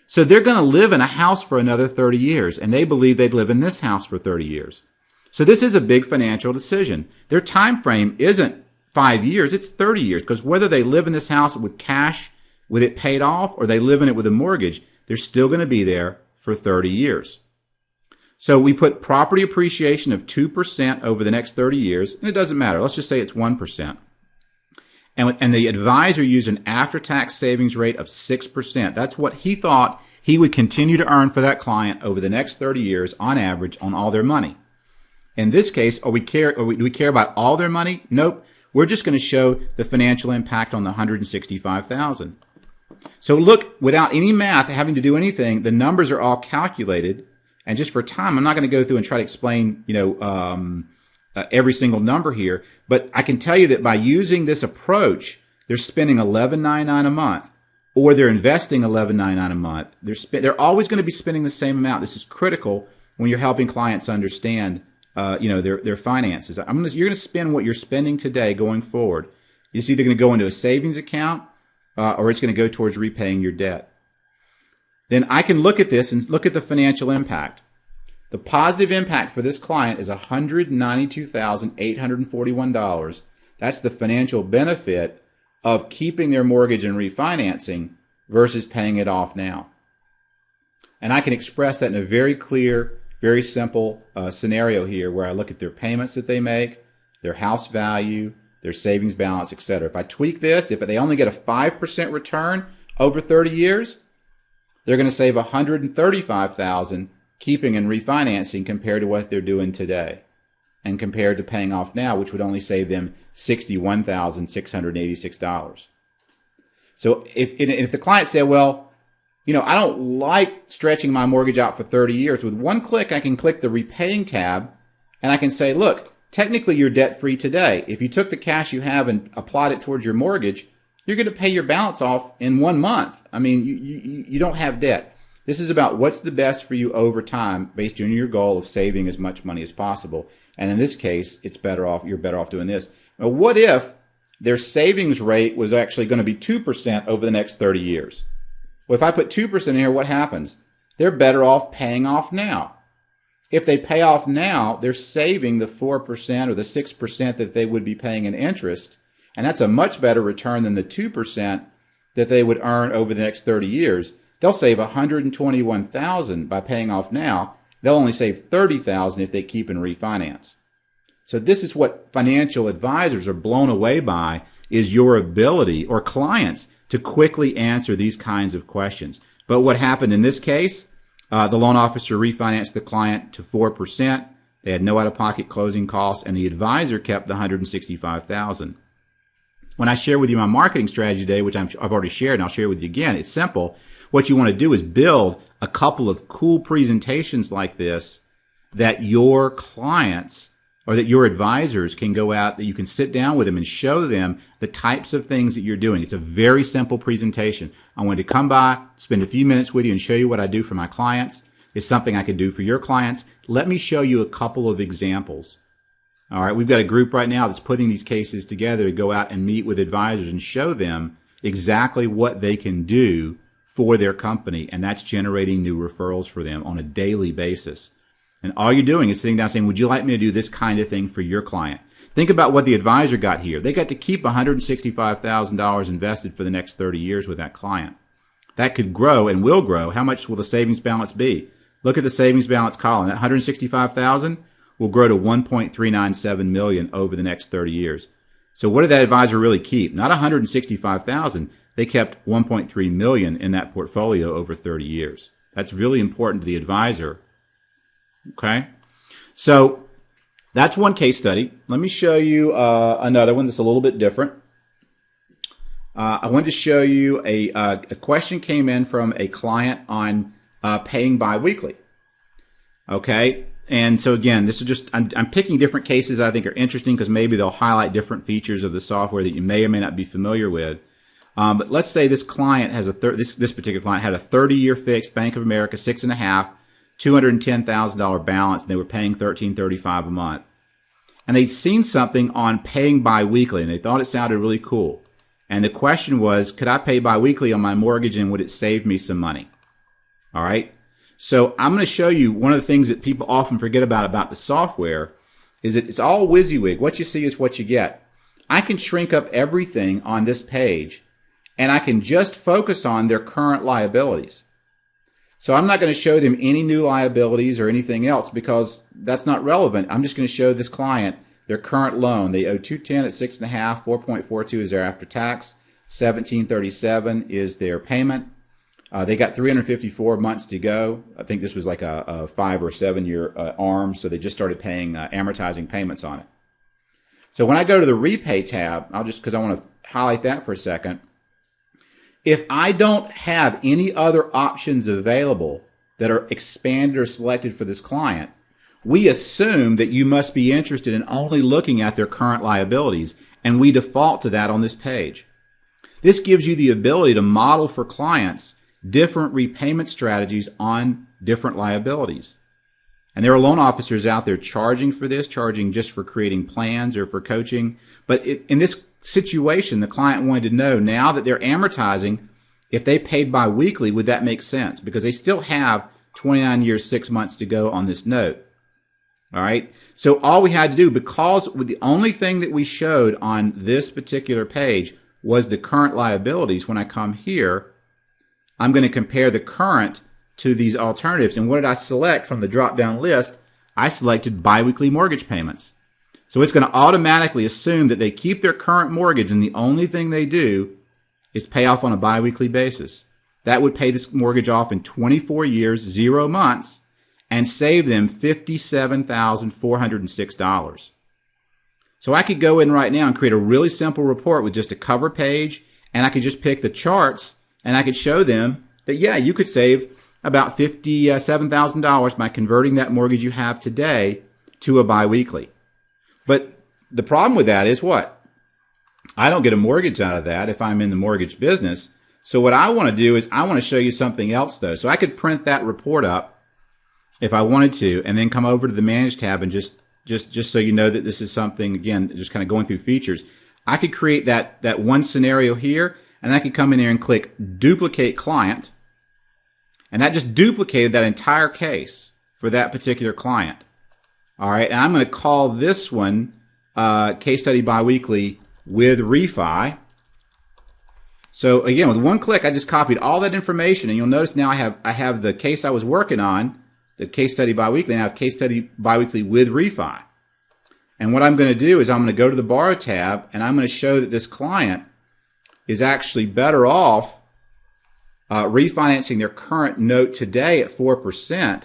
So they're going to live in a house for another 30 years, and they believe they'd live in this house for 30 years. So this is a big financial decision. Their time frame isn't 5 years, it's 30 years, because whether they live in this house with cash, with it paid off, or they live in it with a mortgage, they're still going to be there for 30 years. So we put property appreciation of 2% over the next 30 years, and it doesn't matter. Let's just say it's 1%. And the advisor used an after-tax savings rate of 6%. That's what he thought he would continue to earn for that client over the next 30 years on average on all their money. In this case, do we care about all their money? Nope. We're just going to show the financial impact on the $165,000. So look, without any math, having to do anything, the numbers are all calculated. And just for time, I'm not going to go through and try to explain, every single number here. But I can tell you that by using this approach, they're spending $11.99 a month, or they're investing $11.99 a month. They're always going to be spending the same amount. This is critical when you're helping clients understand, their finances. You're going to spend what you're spending today going forward. It's either going to go into a savings account, or it's going to go towards repaying your debt. Then I can look at this and look at the financial impact. The positive impact for this client is $192,841. That's the financial benefit of keeping their mortgage and refinancing versus paying it off now. And I can express that in a very clear, very simple scenario here where I look at their payments that they make, their house value, their savings balance, etc. If I tweak this, if they only get a 5% return over 30 years, they're going to save $135,000 keeping and refinancing compared to what they're doing today, and compared to paying off now, which would only save them $61,686. So if the client said, well, I don't like stretching my mortgage out for 30 years, with one click I can click the repaying tab and I can say, look, technically you're debt free today. If you took the cash you have and applied it towards your mortgage, you're going to pay your balance off in 1 month. I mean, you don't have debt. This is about what's the best for you over time based on your goal of saving as much money as possible. And in this case, you're better off doing this. Now, what if their savings rate was actually going to be 2% over the next 30 years? Well, if I put 2% in here, what happens? They're better off paying off now. If they pay off now, they're saving the 4% or the 6% that they would be paying in interest, and that's a much better return than the 2% that they would earn over the next 30 years. They'll save $121,000 by paying off now. They'll only save $30,000 if they keep and refinance. So this is what financial advisors are blown away by, is your ability, or clients, to quickly answer these kinds of questions. But what happened in this case, the loan officer refinanced the client to 4%. They had no out-of-pocket closing costs, and the advisor kept the $165,000. When I share with you my marketing strategy today, which I've already shared, and I'll share with you again, it's simple. What you want to do is build a couple of cool presentations like this that your clients or that your advisors can go out, that you can sit down with them and show them the types of things that you're doing. It's a very simple presentation. I wanted to come by, spend a few minutes with you and show you what I do for my clients. It's something I could do for your clients. Let me show you a couple of examples. All right, we've got a group right now that's putting these cases together to go out and meet with advisors and show them exactly what they can do for their company, and that's generating new referrals for them on a daily basis. And all you're doing is sitting down saying, would you like me to do this kind of thing for your client? Think about what the advisor got here. They got to keep $165,000 invested for the next 30 years with that client. That could grow and will grow. How much will the savings balance be? Look at the savings balance column. That $165,000 will grow to $1.397 million over the next 30 years. So what did that advisor really keep? Not $165,000. They kept $1.3 million in that portfolio over 30 years. That's really important to the advisor. Okay, so that's one case study. Let me show you another one that's a little bit different. I wanted to show you a question came in from a client on paying biweekly. Okay, and so again, this is just I'm picking different cases I think are interesting because maybe they'll highlight different features of the software that you may or may not be familiar with. But let's say this client has this particular client had a 30-year fixed Bank of America 6.5. $210,000 balance, and they were paying $13.35 a month. And they'd seen something on paying biweekly, and they thought it sounded really cool. And the question was, could I pay biweekly on my mortgage, and would it save me some money? All right. So I'm going to show you one of the things that people often forget about the software is that it's all WYSIWYG. What you see is what you get. I can shrink up everything on this page, and I can just focus on their current liabilities. So I'm not going to show them any new liabilities or anything else because that's not relevant. I'm just going to show this client their current loan. They owe $210 at 6.5, 4.42 is their after tax, $1737 is their payment. They got 354 months to go. I think this was like a 5 or 7 year ARM, so they just started paying amortizing payments on it. So when I go to the repay tab, because I want to highlight that for a second. If I don't have any other options available that are expanded or selected for this client, we assume that you must be interested in only looking at their current liabilities, and we default to that on this page. This gives you the ability to model for clients different repayment strategies on different liabilities. And there are loan officers out there charging for this, charging just for creating plans or for coaching. But in this situation, the client wanted to know, now that they're amortizing, if they paid biweekly, would that make sense? Because they still have 29 years, 6 months to go on this note. All right. So all we had to do, because the only thing that we showed on this particular page was the current liabilities, when I come here, I'm going to compare the current to these alternatives. And what did I select from the drop-down list? I selected biweekly mortgage payments. So it's going to automatically assume that they keep their current mortgage, and the only thing they do is pay off on a biweekly basis. That would pay this mortgage off in 24 years, 0 months, and save them $57,406. So I could go in right now and create a really simple report with just a cover page, and I could just pick the charts, and I could show them that, yeah, you could save about $57,000 by converting that mortgage you have today to a biweekly. But the problem with that is what? I don't get a mortgage out of that if I'm in the mortgage business. So what I want to do is I want to show you something else, though. So I could print that report up if I wanted to, and then come over to the Manage tab and just so you know that this is something, again, just kind of going through features. I could create that one scenario here, and I could come in here and click Duplicate Client, and that just duplicated that entire case for that particular client. All right, and I'm going to call this one Case Study Biweekly with Refi. So again, with one click, I just copied all that information, and you'll notice now I have the case I was working on, the Case Study Biweekly, and I have Case Study Biweekly with Refi. And what I'm going to do is I'm going to go to the Borrow tab, and I'm going to show that this client is actually better off refinancing their current note today at 4%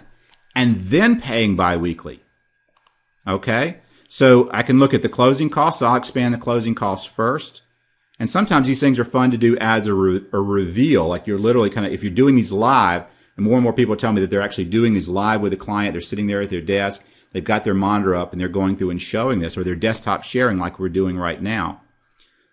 and then paying biweekly. Okay? So I can look at the closing costs. So I'll expand the closing costs first. And sometimes these things are fun to do as a reveal. Like you're literally kind of, if you're doing these live, and more people tell me that they're actually doing these live with a client. They're sitting there at their desk. They've got their monitor up and they're going through and showing this, or they're desktop sharing like we're doing right now.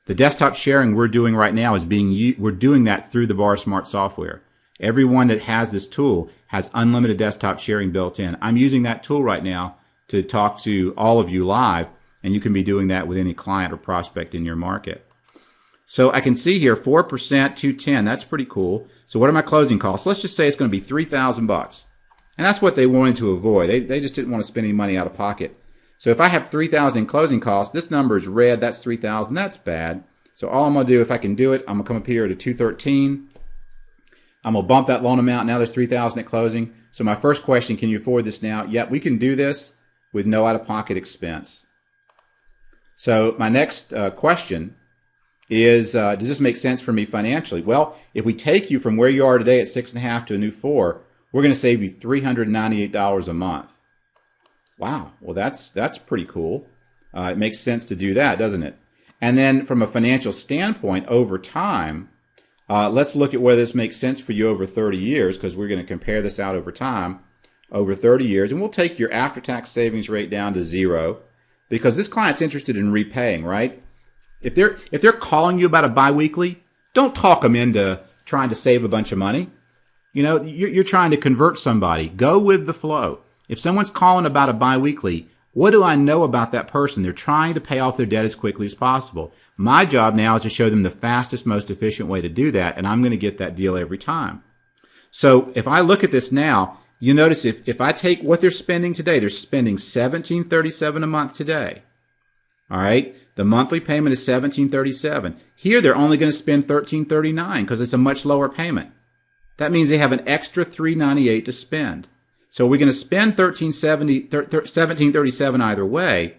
The desktop sharing we're doing right now is we're doing that through the BarSmart software. Everyone that has this tool has unlimited desktop sharing built in. I'm using that tool right now to talk to all of you live, and you can be doing that with any client or prospect in your market. So I can see here 4%, 210. That's pretty cool. So what are my closing costs? Let's just say it's going to be $3,000. And that's what they wanted to avoid. They just didn't want to spend any money out of pocket. So if I have $3,000 in closing costs, this number is red. That's $3,000. That's bad. So all I'm going to do, if I can do it, I'm going to come up here to 213. I'm going to bump that loan amount. Now there's $3,000 at closing. So my first question, can you afford this now? Yep, we can do this with no out-of-pocket expense. So my next question is, does this make sense for me financially? Well, if we take you from where you are today at 6.5 to a new 4, we're going to save you $398 a month. Wow, well that's pretty cool. It makes sense to do that, doesn't it? And then from a financial standpoint, over time, let's look at whether this makes sense for you over 30 years, because we're going to compare this out over time, over 30 years, and we'll take your after-tax savings rate down to 0, because this client's interested in repaying, right? If they're calling you about a biweekly, don't talk them into trying to save a bunch of money. You know, you're trying to convert somebody. Go with the flow. If someone's calling about a biweekly, what do I know about that person? They're trying to pay off their debt as quickly as possible. My job now is to show them the fastest, most efficient way to do that, and I'm going to get that deal every time. So if I look at this now, you notice if I take what they're spending today, they're spending $1,737 a month today. All right, the monthly payment is $1,737. Here they're only going to spend $1,339 because it's a much lower payment. That means they have an extra $398 to spend. So we're going to spend $1,737 either way,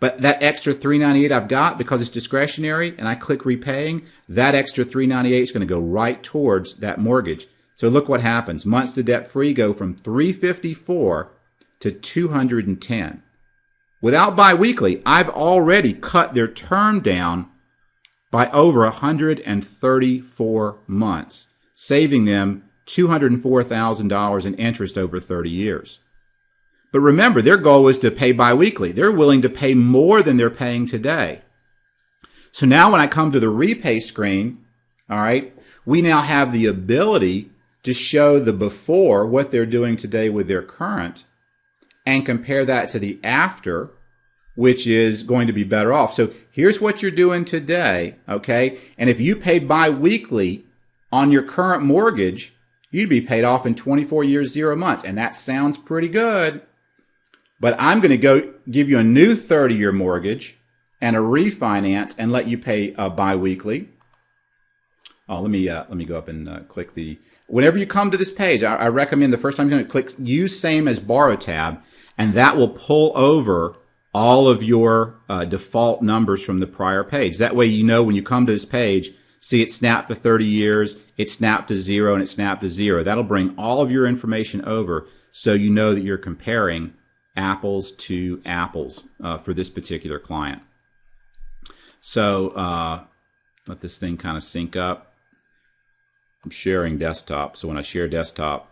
but that extra $398 I've got, because it's discretionary and I click repaying, that extra $398 is going to go right towards that mortgage. So look what happens. Months to debt free go from $354 to $210. Without biweekly, I've already cut their term down by over 134 months, saving them $204,000 in interest over 30 years. But remember, their goal was to pay biweekly. They're willing to pay more than they're paying today. So now when I come to the repay screen, all right, we now have the ability to show the before, what they're doing today with their current, and compare that to the after, which is going to be better off. So here's what you're doing today, okay? And if you pay biweekly on your current mortgage, you'd be paid off in 24 years, 0 months. And that sounds pretty good. But I'm going to go give you a new 30-year mortgage and a refinance and let you pay biweekly. Oh, let me go up and click the... Whenever you come to this page, I recommend the first time you're going to click Use Same as Borrow tab, and that will pull over all of your default numbers from the prior page. That way you know when you come to this page, see it snapped to 30 years, it snapped to 0, and it snapped to 0. That'll bring all of your information over so you know that you're comparing apples to apples for this particular client. So let this thing kind of sync up. I'm sharing desktop, so when I share desktop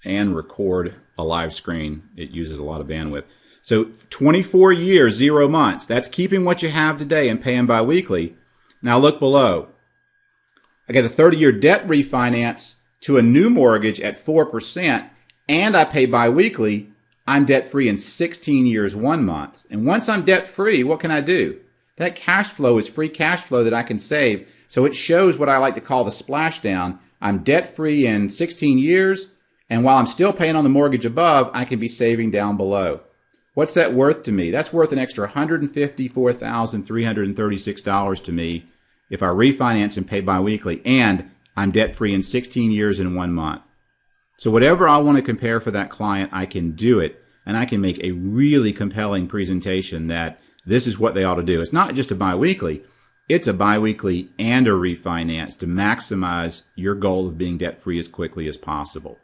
and record a live screen, it uses a lot of bandwidth. So 24 years, 0 months. That's keeping what you have today and paying biweekly. Now look below. I get a 30-year debt refinance to a new mortgage at 4%, and I pay biweekly. I'm debt-free in 16 years, 1 month. And once I'm debt-free, what can I do? That cash flow is free cash flow that I can save. So it shows what I like to call the splashdown. I'm debt-free in 16 years, And while I'm still paying on the mortgage above, I can be saving down below. What's that worth to me? That's worth an extra $154,336 to me if I refinance and pay biweekly, and I'm debt-free in 16 years and 1 month. So whatever I want to compare for that client, I can do it, and I can make a really compelling presentation that this is what they ought to do. It's not just a biweekly. It's a biweekly and a refinance to maximize your goal of being debt-free as quickly as possible.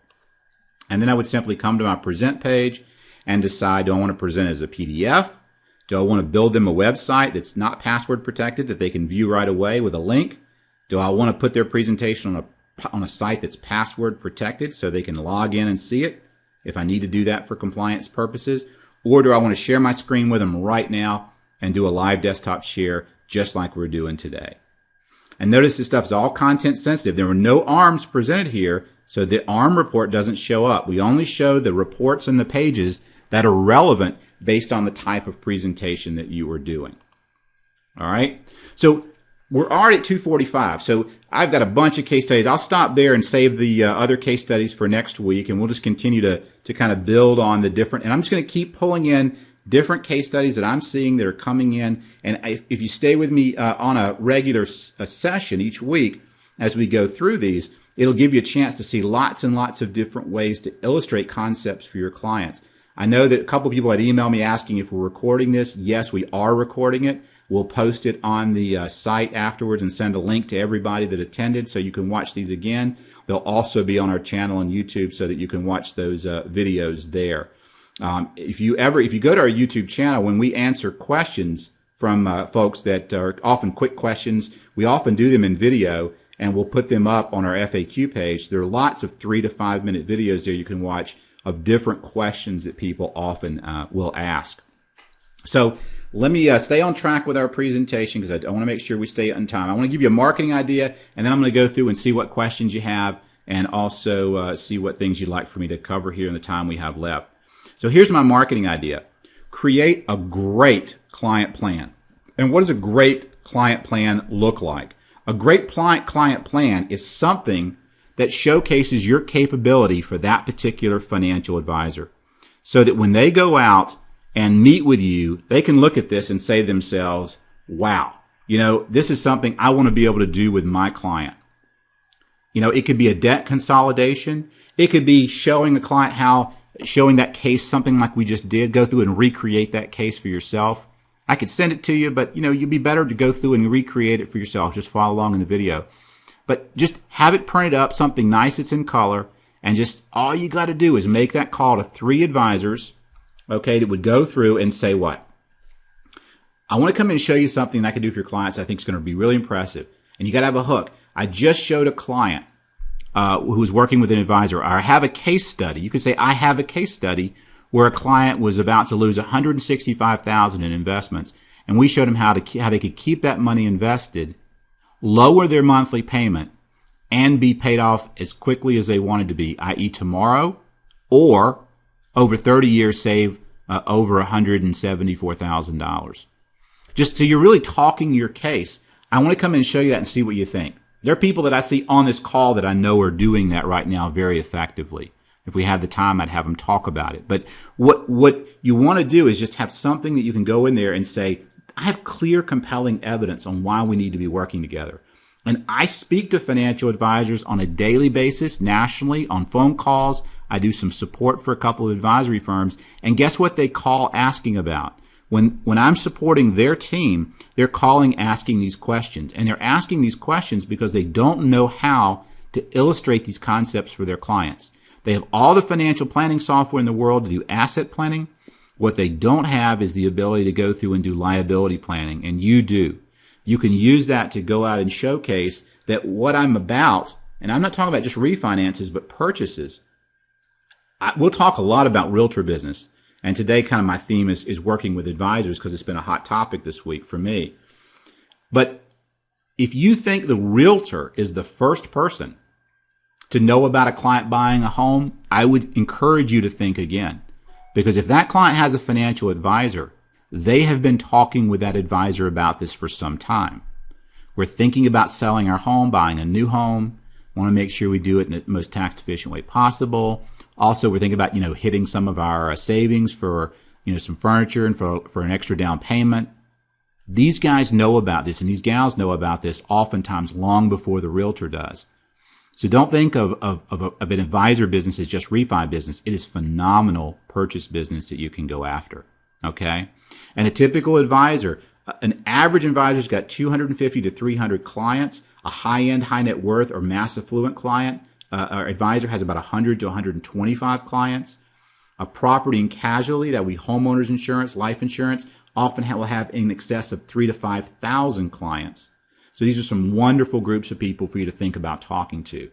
And then I would simply come to my present page and decide, do I want to present as a PDF? Do I want to build them a website that's not password protected that they can view right away with a link? Do I want to put their presentation on a site that's password protected so they can log in and see it if I need to do that for compliance purposes? Or do I want to share my screen with them right now and do a live desktop share just like we're doing today? And notice this stuff is all content sensitive. There were no ARMs presented here, so the ARM report doesn't show up. We only show the reports and the pages that are relevant based on the type of presentation that you are doing. All right? So we're already at 2:45. So I've got a bunch of case studies. I'll stop there and save the other case studies for next week, and we'll just continue to kind of build on the different. And I'm just going to keep pulling in different case studies that I'm seeing that are coming in. And if you stay with me on a regular session each week as we go through these, it'll give you a chance to see lots and lots of different ways to illustrate concepts for your clients. I know that a couple of people had emailed me asking if we're recording this. Yes, we are recording it. We'll post it on the site afterwards and send a link to everybody that attended so you can watch these again. They'll also be on our channel on YouTube so that you can watch those videos there. If you go to our YouTube channel, when we answer questions from folks that are often quick questions, we often do them in video, and we'll put them up on our FAQ page. There are lots of 3 to 5 minute videos there you can watch of different questions that people often will ask. So let me stay on track with our presentation because I want to make sure we stay on time. I want to give you a marketing idea, and then I'm going to go through and see what questions you have and also see what things you'd like for me to cover here in the time we have left. So here's my marketing idea. Create a great client plan. And what does a great client plan look like? A great client plan is something that showcases your capability for that particular financial advisor, so that when they go out and meet with you, they can look at this and say to themselves, wow, this is something I want to be able to do with my client. It could be a debt consolidation. It could be showing the client showing that case, something like we just did, go through and recreate that case for yourself. I could send it to you, but you'd be better to go through and recreate it for yourself. Just follow along in the video. But just have it printed up, something nice that's in color, and just all you got to do is make that call to 3 advisors, okay, that would go through and say what? I want to come in and show you something that I can do for your clients I think is going to be really impressive. And you got to have a hook. I just showed a client who's working with an advisor. I have a case study. You could say I have a case study where a client was about to lose $165,000 in investments, and we showed them how they could keep that money invested, lower their monthly payment, and be paid off as quickly as they wanted to be, i.e. tomorrow, or over 30 years save over $174,000. Just so you're really talking your case. I want to come in and show you that and see what you think. There are people that I see on this call that I know are doing that right now very effectively. If we have the time, I'd have them talk about it. But what you want to do is just have something that you can go in there and say, I have clear, compelling evidence on why we need to be working together. And I speak to financial advisors on a daily basis, nationally, on phone calls. I do some support for a couple of advisory firms. And guess what they call asking about? When I'm supporting their team, they're calling asking these questions. And they're asking these questions because they don't know how to illustrate these concepts for their clients. They have all the financial planning software in the world to do asset planning. What they don't have is the ability to go through and do liability planning, and you do. You can use that to go out and showcase that what I'm about, and I'm not talking about just refinances, but purchases. We'll talk a lot about realtor business, and today kind of my theme is working with advisors because it's been a hot topic this week for me. But if you think the realtor is the first person to know about a client buying a home, I would encourage you to think again. Because if that client has a financial advisor, they have been talking with that advisor about this for some time. We're thinking about selling our home, buying a new home. Want to make sure we do it in the most tax efficient way possible. Also, we're thinking about, hitting some of our savings for, some furniture and for an extra down payment. These guys know about this, and these gals know about this oftentimes long before the realtor does. So don't think of an advisor business as just refi business. It is phenomenal purchase business that you can go after. Okay? And a typical advisor, an average advisor's got 250 to 300 clients. A high-end, high net worth or mass affluent client, our advisor has about 100 to 125 clients. A property and casualty, that would be homeowners insurance, life insurance, often will have in excess of 3,000 to 5,000 clients. So these are some wonderful groups of people for you to think about talking to.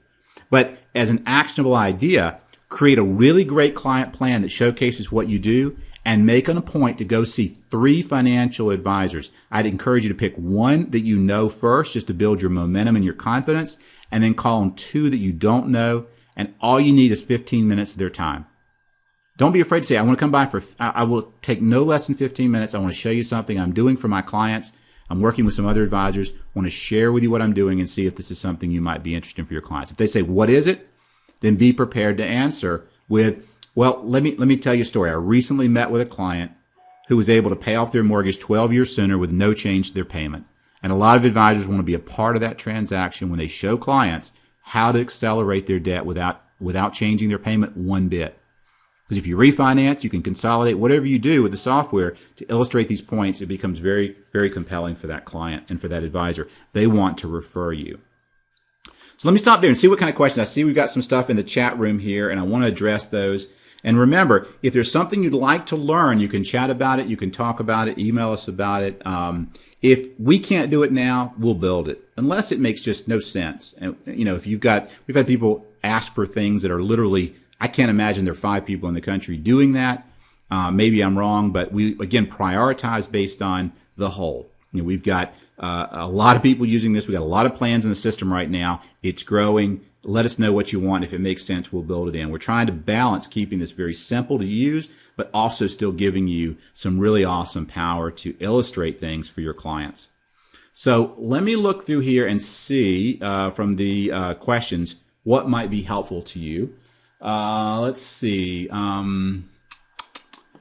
But as an actionable idea, create a really great client plan that showcases what you do, and make it a point to go see 3 financial advisors. I'd encourage you to pick one that you know first, just to build your momentum and your confidence, and then call on 2 that you don't know, and all you need is 15 minutes of their time. Don't be afraid to say, I want to come by I will take no less than 15 minutes. I want to show you something I'm doing for my clients. I'm working with some other advisors. I want to share with you what I'm doing and see if this is something you might be interested in for your clients. If they say, what is it? Then be prepared to answer with, well, let me tell you a story. I recently met with a client who was able to pay off their mortgage 12 years sooner with no change to their payment. And a lot of advisors want to be a part of that transaction when they show clients how to accelerate their debt without changing their payment one bit. Because if you refinance, you can consolidate whatever you do with the software to illustrate these points. It becomes very, very compelling for that client and for that advisor. They want to refer you. So let me stop there and see what kind of questions. I see we've got some stuff in the chat room here, and I want to address those. And remember, if there's something you'd like to learn, you can chat about it, you can talk about it, email us about it. If we can't do it now, we'll build it, unless it makes just no sense. And if we've had people ask for things that are literally, I can't imagine there are 5 people in the country doing that. Maybe I'm wrong, but we again prioritize based on the whole. We've got a lot of people using this. We've got a lot of plans in the system right now. It's growing. Let us know what you want. If it makes sense, we'll build it in. We're trying to balance keeping this very simple to use, but also still giving you some really awesome power to illustrate things for your clients. So let me look through here and see from the questions what might be helpful to you. Let's see.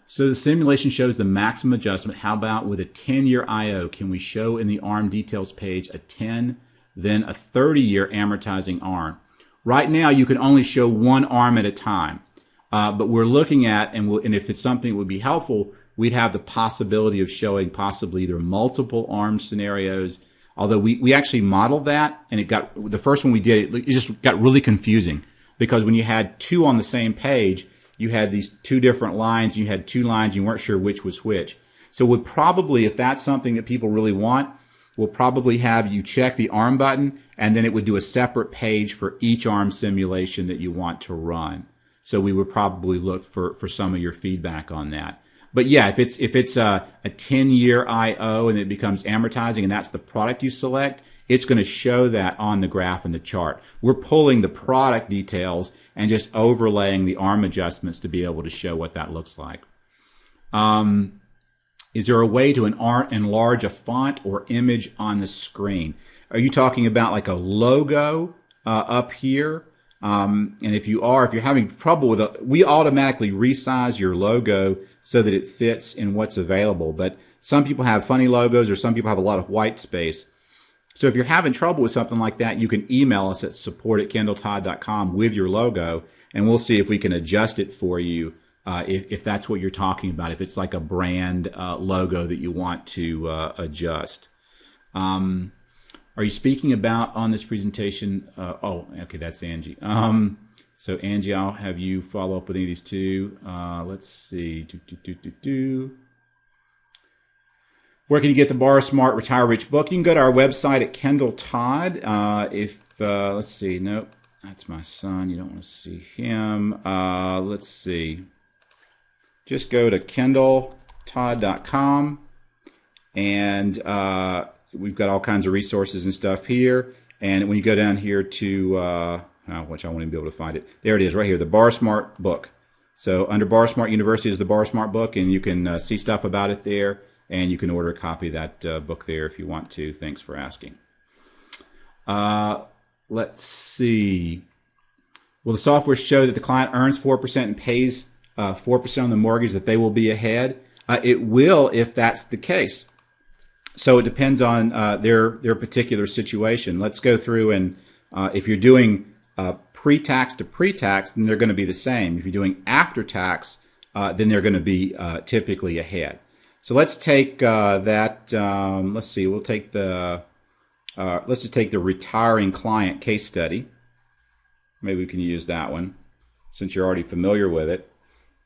So the simulation shows the maximum adjustment. How about with a 10-year IO? Can we show in the ARM details page a 10, then a 30-year amortizing ARM? Right now, you can only show one ARM at a time. But we're looking at, and if it's something that would be helpful, we'd have the possibility of showing possibly either multiple ARM scenarios. Although we actually modeled that, and the first one we did, it just got really confusing. Because when you had 2 on the same page, you had these 2 different lines, you had 2 lines, you weren't sure which was which. So we'd probably, if that's something that people really want, we'll probably have you check the ARM button, and then it would do a separate page for each ARM simulation that you want to run. So we would probably look for some of your feedback on that. But yeah, if it's a 10-year IO and it becomes amortizing and that's the product you select, it's going to show that on the graph and the chart. We're pulling the product details and just overlaying the ARM adjustments to be able to show what that looks like. Is there a way to enlarge a font or image on the screen? Are you talking about like a logo up here? And if you're having trouble with it, we automatically resize your logo so that it fits in what's available. But some people have funny logos, or some people have a lot of white space. So if you're having trouble with something like that, you can email us at support@kendalltodd.com with your logo, and we'll see if we can adjust it for you if that's what you're talking about, if it's like a brand logo that you want to adjust. Are you speaking about on this presentation? Oh, okay, that's Angie. So Angie, I'll have you follow up with any of these 2. Let's see. Where can you get the Borrow Smart, Retire Rich book? You can go to our website at Kendall Todd. Let's see. Nope, that's my son. You don't want to see him. Let's see. Just go to kendalltodd.com, and we've got all kinds of resources and stuff here. And when you go down here to, which I won't even be able to find it. There it is, right here, the Borrow Smart book. So under Borrow Smart University is the Borrow Smart book, and you can see stuff about it there. And you can order a copy of that book there if you want to. Thanks for asking. let's see. Will the software show that the client earns 4% and pays 4% on the mortgage, that they will be ahead? It will if that's the case. So it depends on their particular situation. Let's go through and if you're doing pre-tax to pre-tax, then they're going to be the same. If you're doing after-tax, then they're going to be typically ahead. So let's take that. Let's see. We'll take the. Let's just take the retiring client case study. Maybe we can use that one since you're already familiar with it.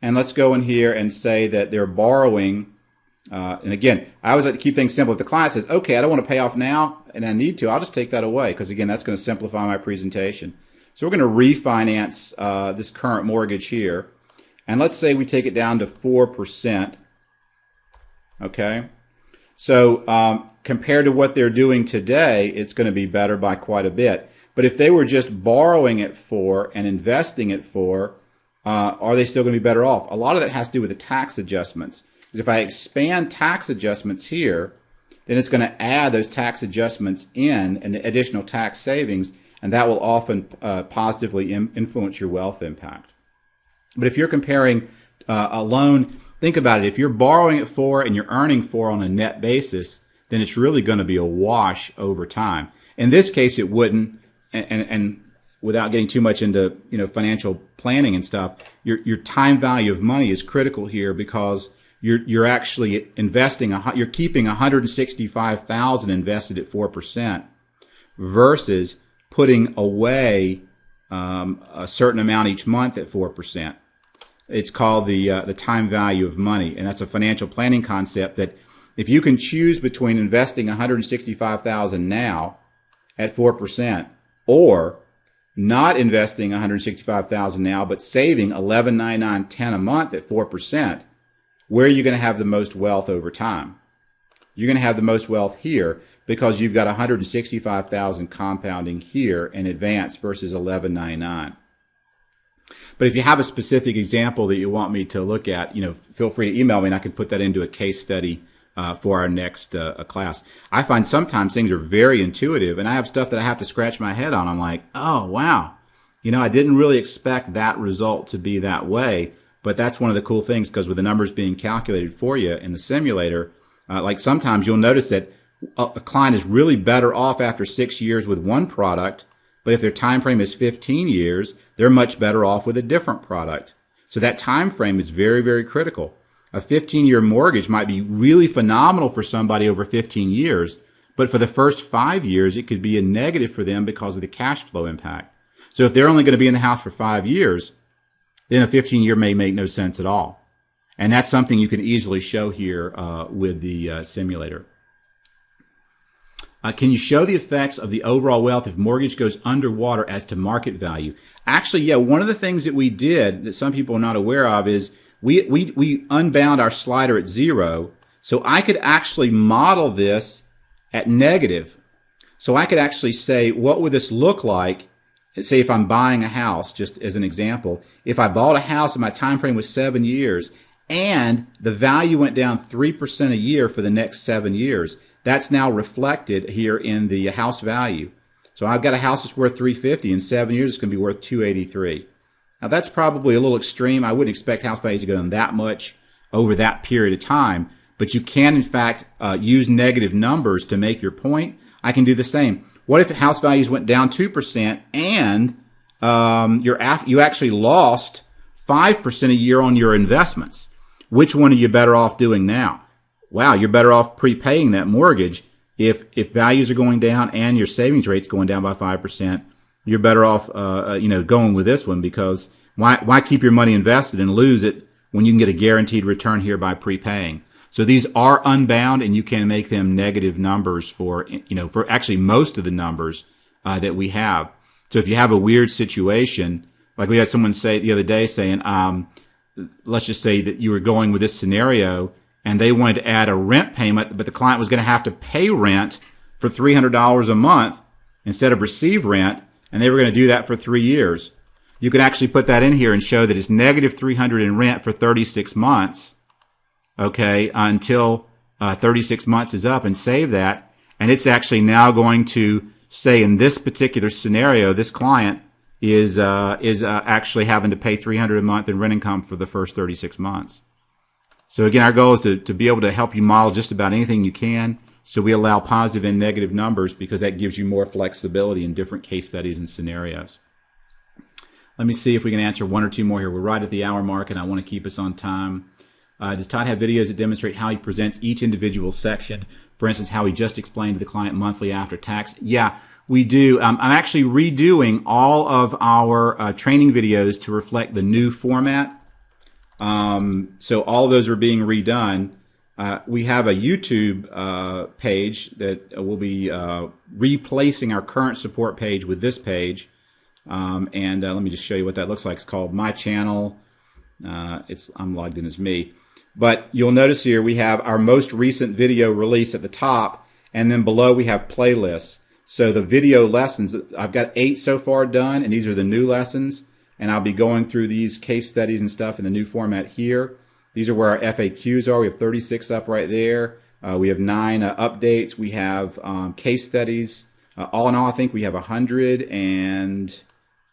And let's go in here and say that they're borrowing. And again, I always like to keep things simple. If the client says, okay, I don't want to pay off now and I need to, I'll just take that away because, again, that's going to simplify my presentation. So we're going to refinance this current mortgage here. And let's say we take it down to 4%. Okay? So compared to what they're doing today, it's going to be better by quite a bit. But if they were just borrowing it for and investing it for, are they still going to be better off? A lot of that has to do with the tax adjustments. Because if I expand tax adjustments here, then it's going to add those tax adjustments in and the additional tax savings, and that will often positively influence your wealth impact. But if you're comparing a loan, think about it. If you're borrowing it for and you're earning for on a net basis, then it's really going to be a wash over time. In this case, it wouldn't. And without getting too much into financial planning and stuff, your time value of money is critical here because you're actually investing. You're keeping $165,000 invested at 4% versus putting away a certain amount each month at 4%. It's called the time value of money, and that's a financial planning concept that if you can choose between investing $165,000 now at 4% or not investing $165,000 now but saving $11,990 a month at 4%, where are you going to have the most wealth over time? You're going to have the most wealth here because you've got $165,000 compounding here in advance versus $11,990. But if you have a specific example that you want me to look at, feel free to email me and I can put that into a case study for our next class. I find sometimes things are very intuitive and I have stuff that I have to scratch my head on. I'm like, oh, wow. I didn't really expect that result to be that way. But that's one of the cool things because with the numbers being calculated for you in the simulator, like sometimes you'll notice that a client is really better off after 6 years with one product, but if their time frame is 15 years, they're much better off with a different product. So that time frame is very, very critical. A 15-year mortgage might be really phenomenal for somebody over 15 years, but for the first 5 years, it could be a negative for them because of the cash flow impact. So if they're only going to be in the house for 5 years, then a 15-year may make no sense at all. And that's something you can easily show here with the simulator. Can you show the effects of the overall wealth if mortgage goes underwater as to market value? Actually, yeah, one of the things that we did that some people are not aware of is we unbound our slider at 0. So I could actually model this at negative. So I could actually say, what would this look like? Say if I'm buying a house, just as an example, if I bought a house and my time frame was 7 years and the value went down 3% a year for the next 7 years, that's now reflected here in the house value. So I've got a house that's worth $350. In 7 years, it's going to be worth $283. Now that's probably a little extreme. I wouldn't expect house values to go down that much over that period of time, but you can in fact use negative numbers to make your point. I can do the same. What if house values went down 2% and you actually lost 5% a year on your investments? Which one are you better off doing now? Wow, you're better off prepaying that mortgage. If values are going down and your savings rate's going down by 5%, you're better off going with this one because why keep your money invested and lose it when you can get a guaranteed return here by prepaying? So these are unbound, and you can make them negative numbers for actually most of the numbers that we have. So if you have a weird situation, like we had someone say the other day saying, let's just say that you were going with this scenario and they wanted to add a rent payment, but the client was going to have to pay rent for $300 a month instead of receive rent, and they were going to do that for 3 years. You can actually put that in here and show that it's negative $300 in rent for 36 months. Okay, until 36 months is up, and save that, and it's actually now going to say in this particular scenario, this client is actually having to pay $300 a month in rent income for the first 36 months. So again, our goal is to be able to help you model just about anything you can. So we allow positive and negative numbers because that gives you more flexibility in different case studies and scenarios. Let me see if we can answer one or two more here. We're right at the hour mark, and I want to keep us on time. Does Todd have videos that demonstrate how he presents each individual section? For instance, how he just explained to the client monthly after tax? Yeah, we do. I'm actually redoing all of our training videos to reflect the new format. So all of those are being redone. We have a YouTube page that will be replacing our current support page with this page. And let me just show you what that looks like. It's called My Channel. I'm logged in as me. But you'll notice here we have our most recent video release at the top, and then below we have playlists. So the video lessons, I've got 8 so far done, and these are the new lessons. And I'll be going through these case studies and stuff in the new format here. These are where our FAQs are. We have 36 up right there. We have 9 updates. We have case studies. All in all, I think we have 100 and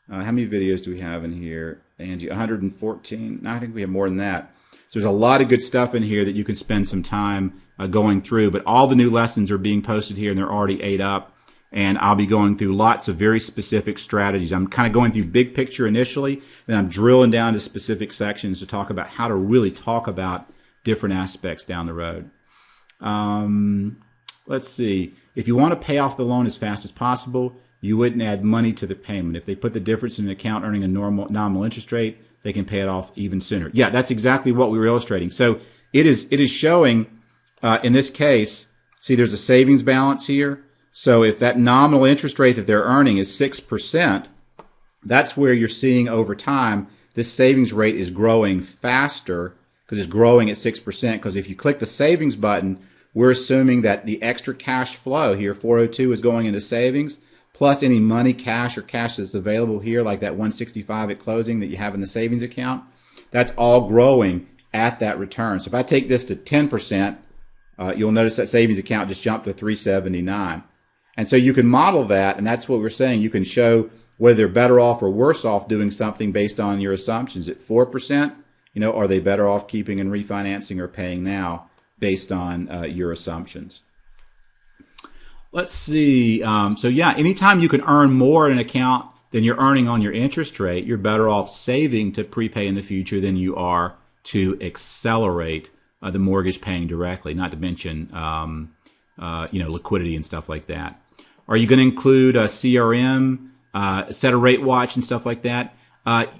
how many videos do we have in here, Angie? 114. No, I think we have more than that. So there's a lot of good stuff in here that you can spend some time going through. But all the new lessons are being posted here, and they're already 8 up. And I'll be going through lots of very specific strategies. I'm kind of going through big picture initially, then I'm drilling down to specific sections to talk about how to really talk about different aspects down the road. Let's see. If you want to pay off the loan as fast as possible, you wouldn't add money to the payment. If they put the difference in an account earning a nominal interest rate, they can pay it off even sooner. Yeah, that's exactly what we were illustrating. So it is showing, in this case, see there's a savings balance here. So if that nominal interest rate that they're earning is 6%, that's where you're seeing over time this savings rate is growing faster because it's growing at 6%. Because if you click the savings button, we're assuming that the extra cash flow here, 402, is going into savings, plus any money, cash, or cash that's available here, like that 165 at closing that you have in the savings account. That's all growing at that return. So if I take this to 10%, you'll notice that savings account just jumped to 379. And so you can model that, and that's what we're saying. You can show whether they're better off or worse off doing something based on your assumptions. At 4%, are they better off keeping and refinancing or paying now based on your assumptions? Let's see. So yeah, anytime you can earn more in an account than you're earning on your interest rate, you're better off saving to prepay in the future than you are to accelerate the mortgage paying directly, not to mention liquidity and stuff like that. Are you going to include a CRM, set a rate watch and stuff like that?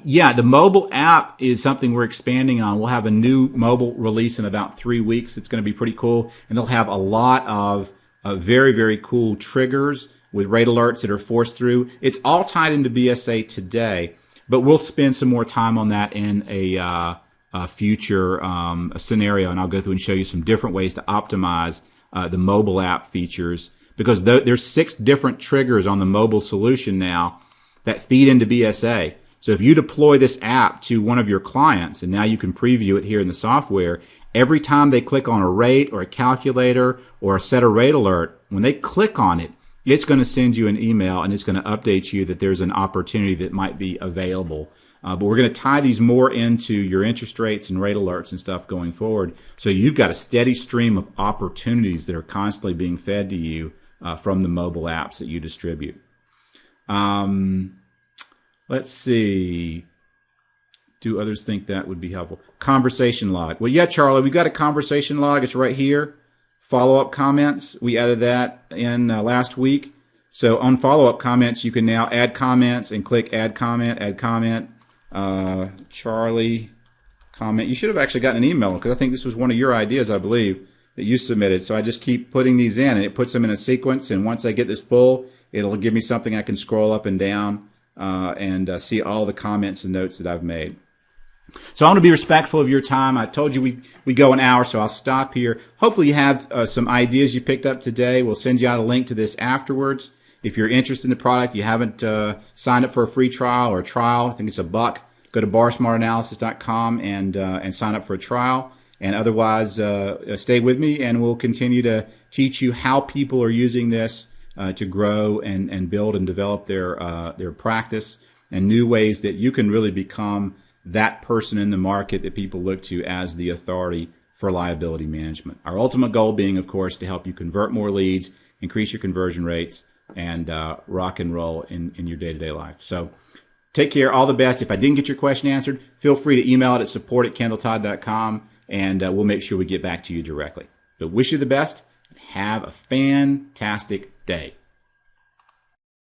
Yeah, the mobile app is something we're expanding on. We'll have a new mobile release in about 3 weeks. It's going to be pretty cool. And they'll have a lot of very, very cool triggers with rate alerts that are forced through. It's all tied into BSA today, but we'll spend some more time on that in a future scenario. And I'll go through and show you some different ways to optimize the mobile app features, because there's 6 different triggers on the mobile solution now that feed into BSA. So if you deploy this app to one of your clients, and now you can preview it here in the software, every time they click on a rate or a calculator or set a rate alert, when they click on it, it's going to send you an email and it's going to update you that there's an opportunity that might be available. But we're going to tie these more into your interest rates and rate alerts and stuff going forward. So you've got a steady stream of opportunities that are constantly being fed to you from the mobile apps that you distribute. Let's see. Do others think that would be helpful? Conversation log. Well, yeah, Charlie, we've got a conversation log. It's right here. Follow-up comments. We added that in last week. So on follow-up comments, you can now add comments and click add comment, Charlie, comment. You should have actually gotten an email because I think this was one of your ideas, I believe, that you submitted. So I just keep putting these in, and it puts them in a sequence. And once I get this full, it'll give me something I can scroll up and down and see all the comments and notes that I've made. So I want to be respectful of your time. I told you we go an hour, so I'll stop here. Hopefully you have some ideas you picked up today. We'll send you out a link to this afterwards. If you're interested in the product, you haven't signed up for a free trial or a trial, I think it's $1, go to barsmartanalysis.com and sign up for a trial. And otherwise, stay with me, and we'll continue to teach you how people are using this to grow and build and develop their practice, and new ways that you can really become that person in the market that people look to as the authority for liability management. Our ultimate goal being, of course, to help you convert more leads, increase your conversion rates, and rock and roll in your day-to-day life. So take care. All the best. If I didn't get your question answered, feel free to email it at support@kendalltodd.com, and we'll make sure we get back to you directly. But wish you the best and have a fantastic day.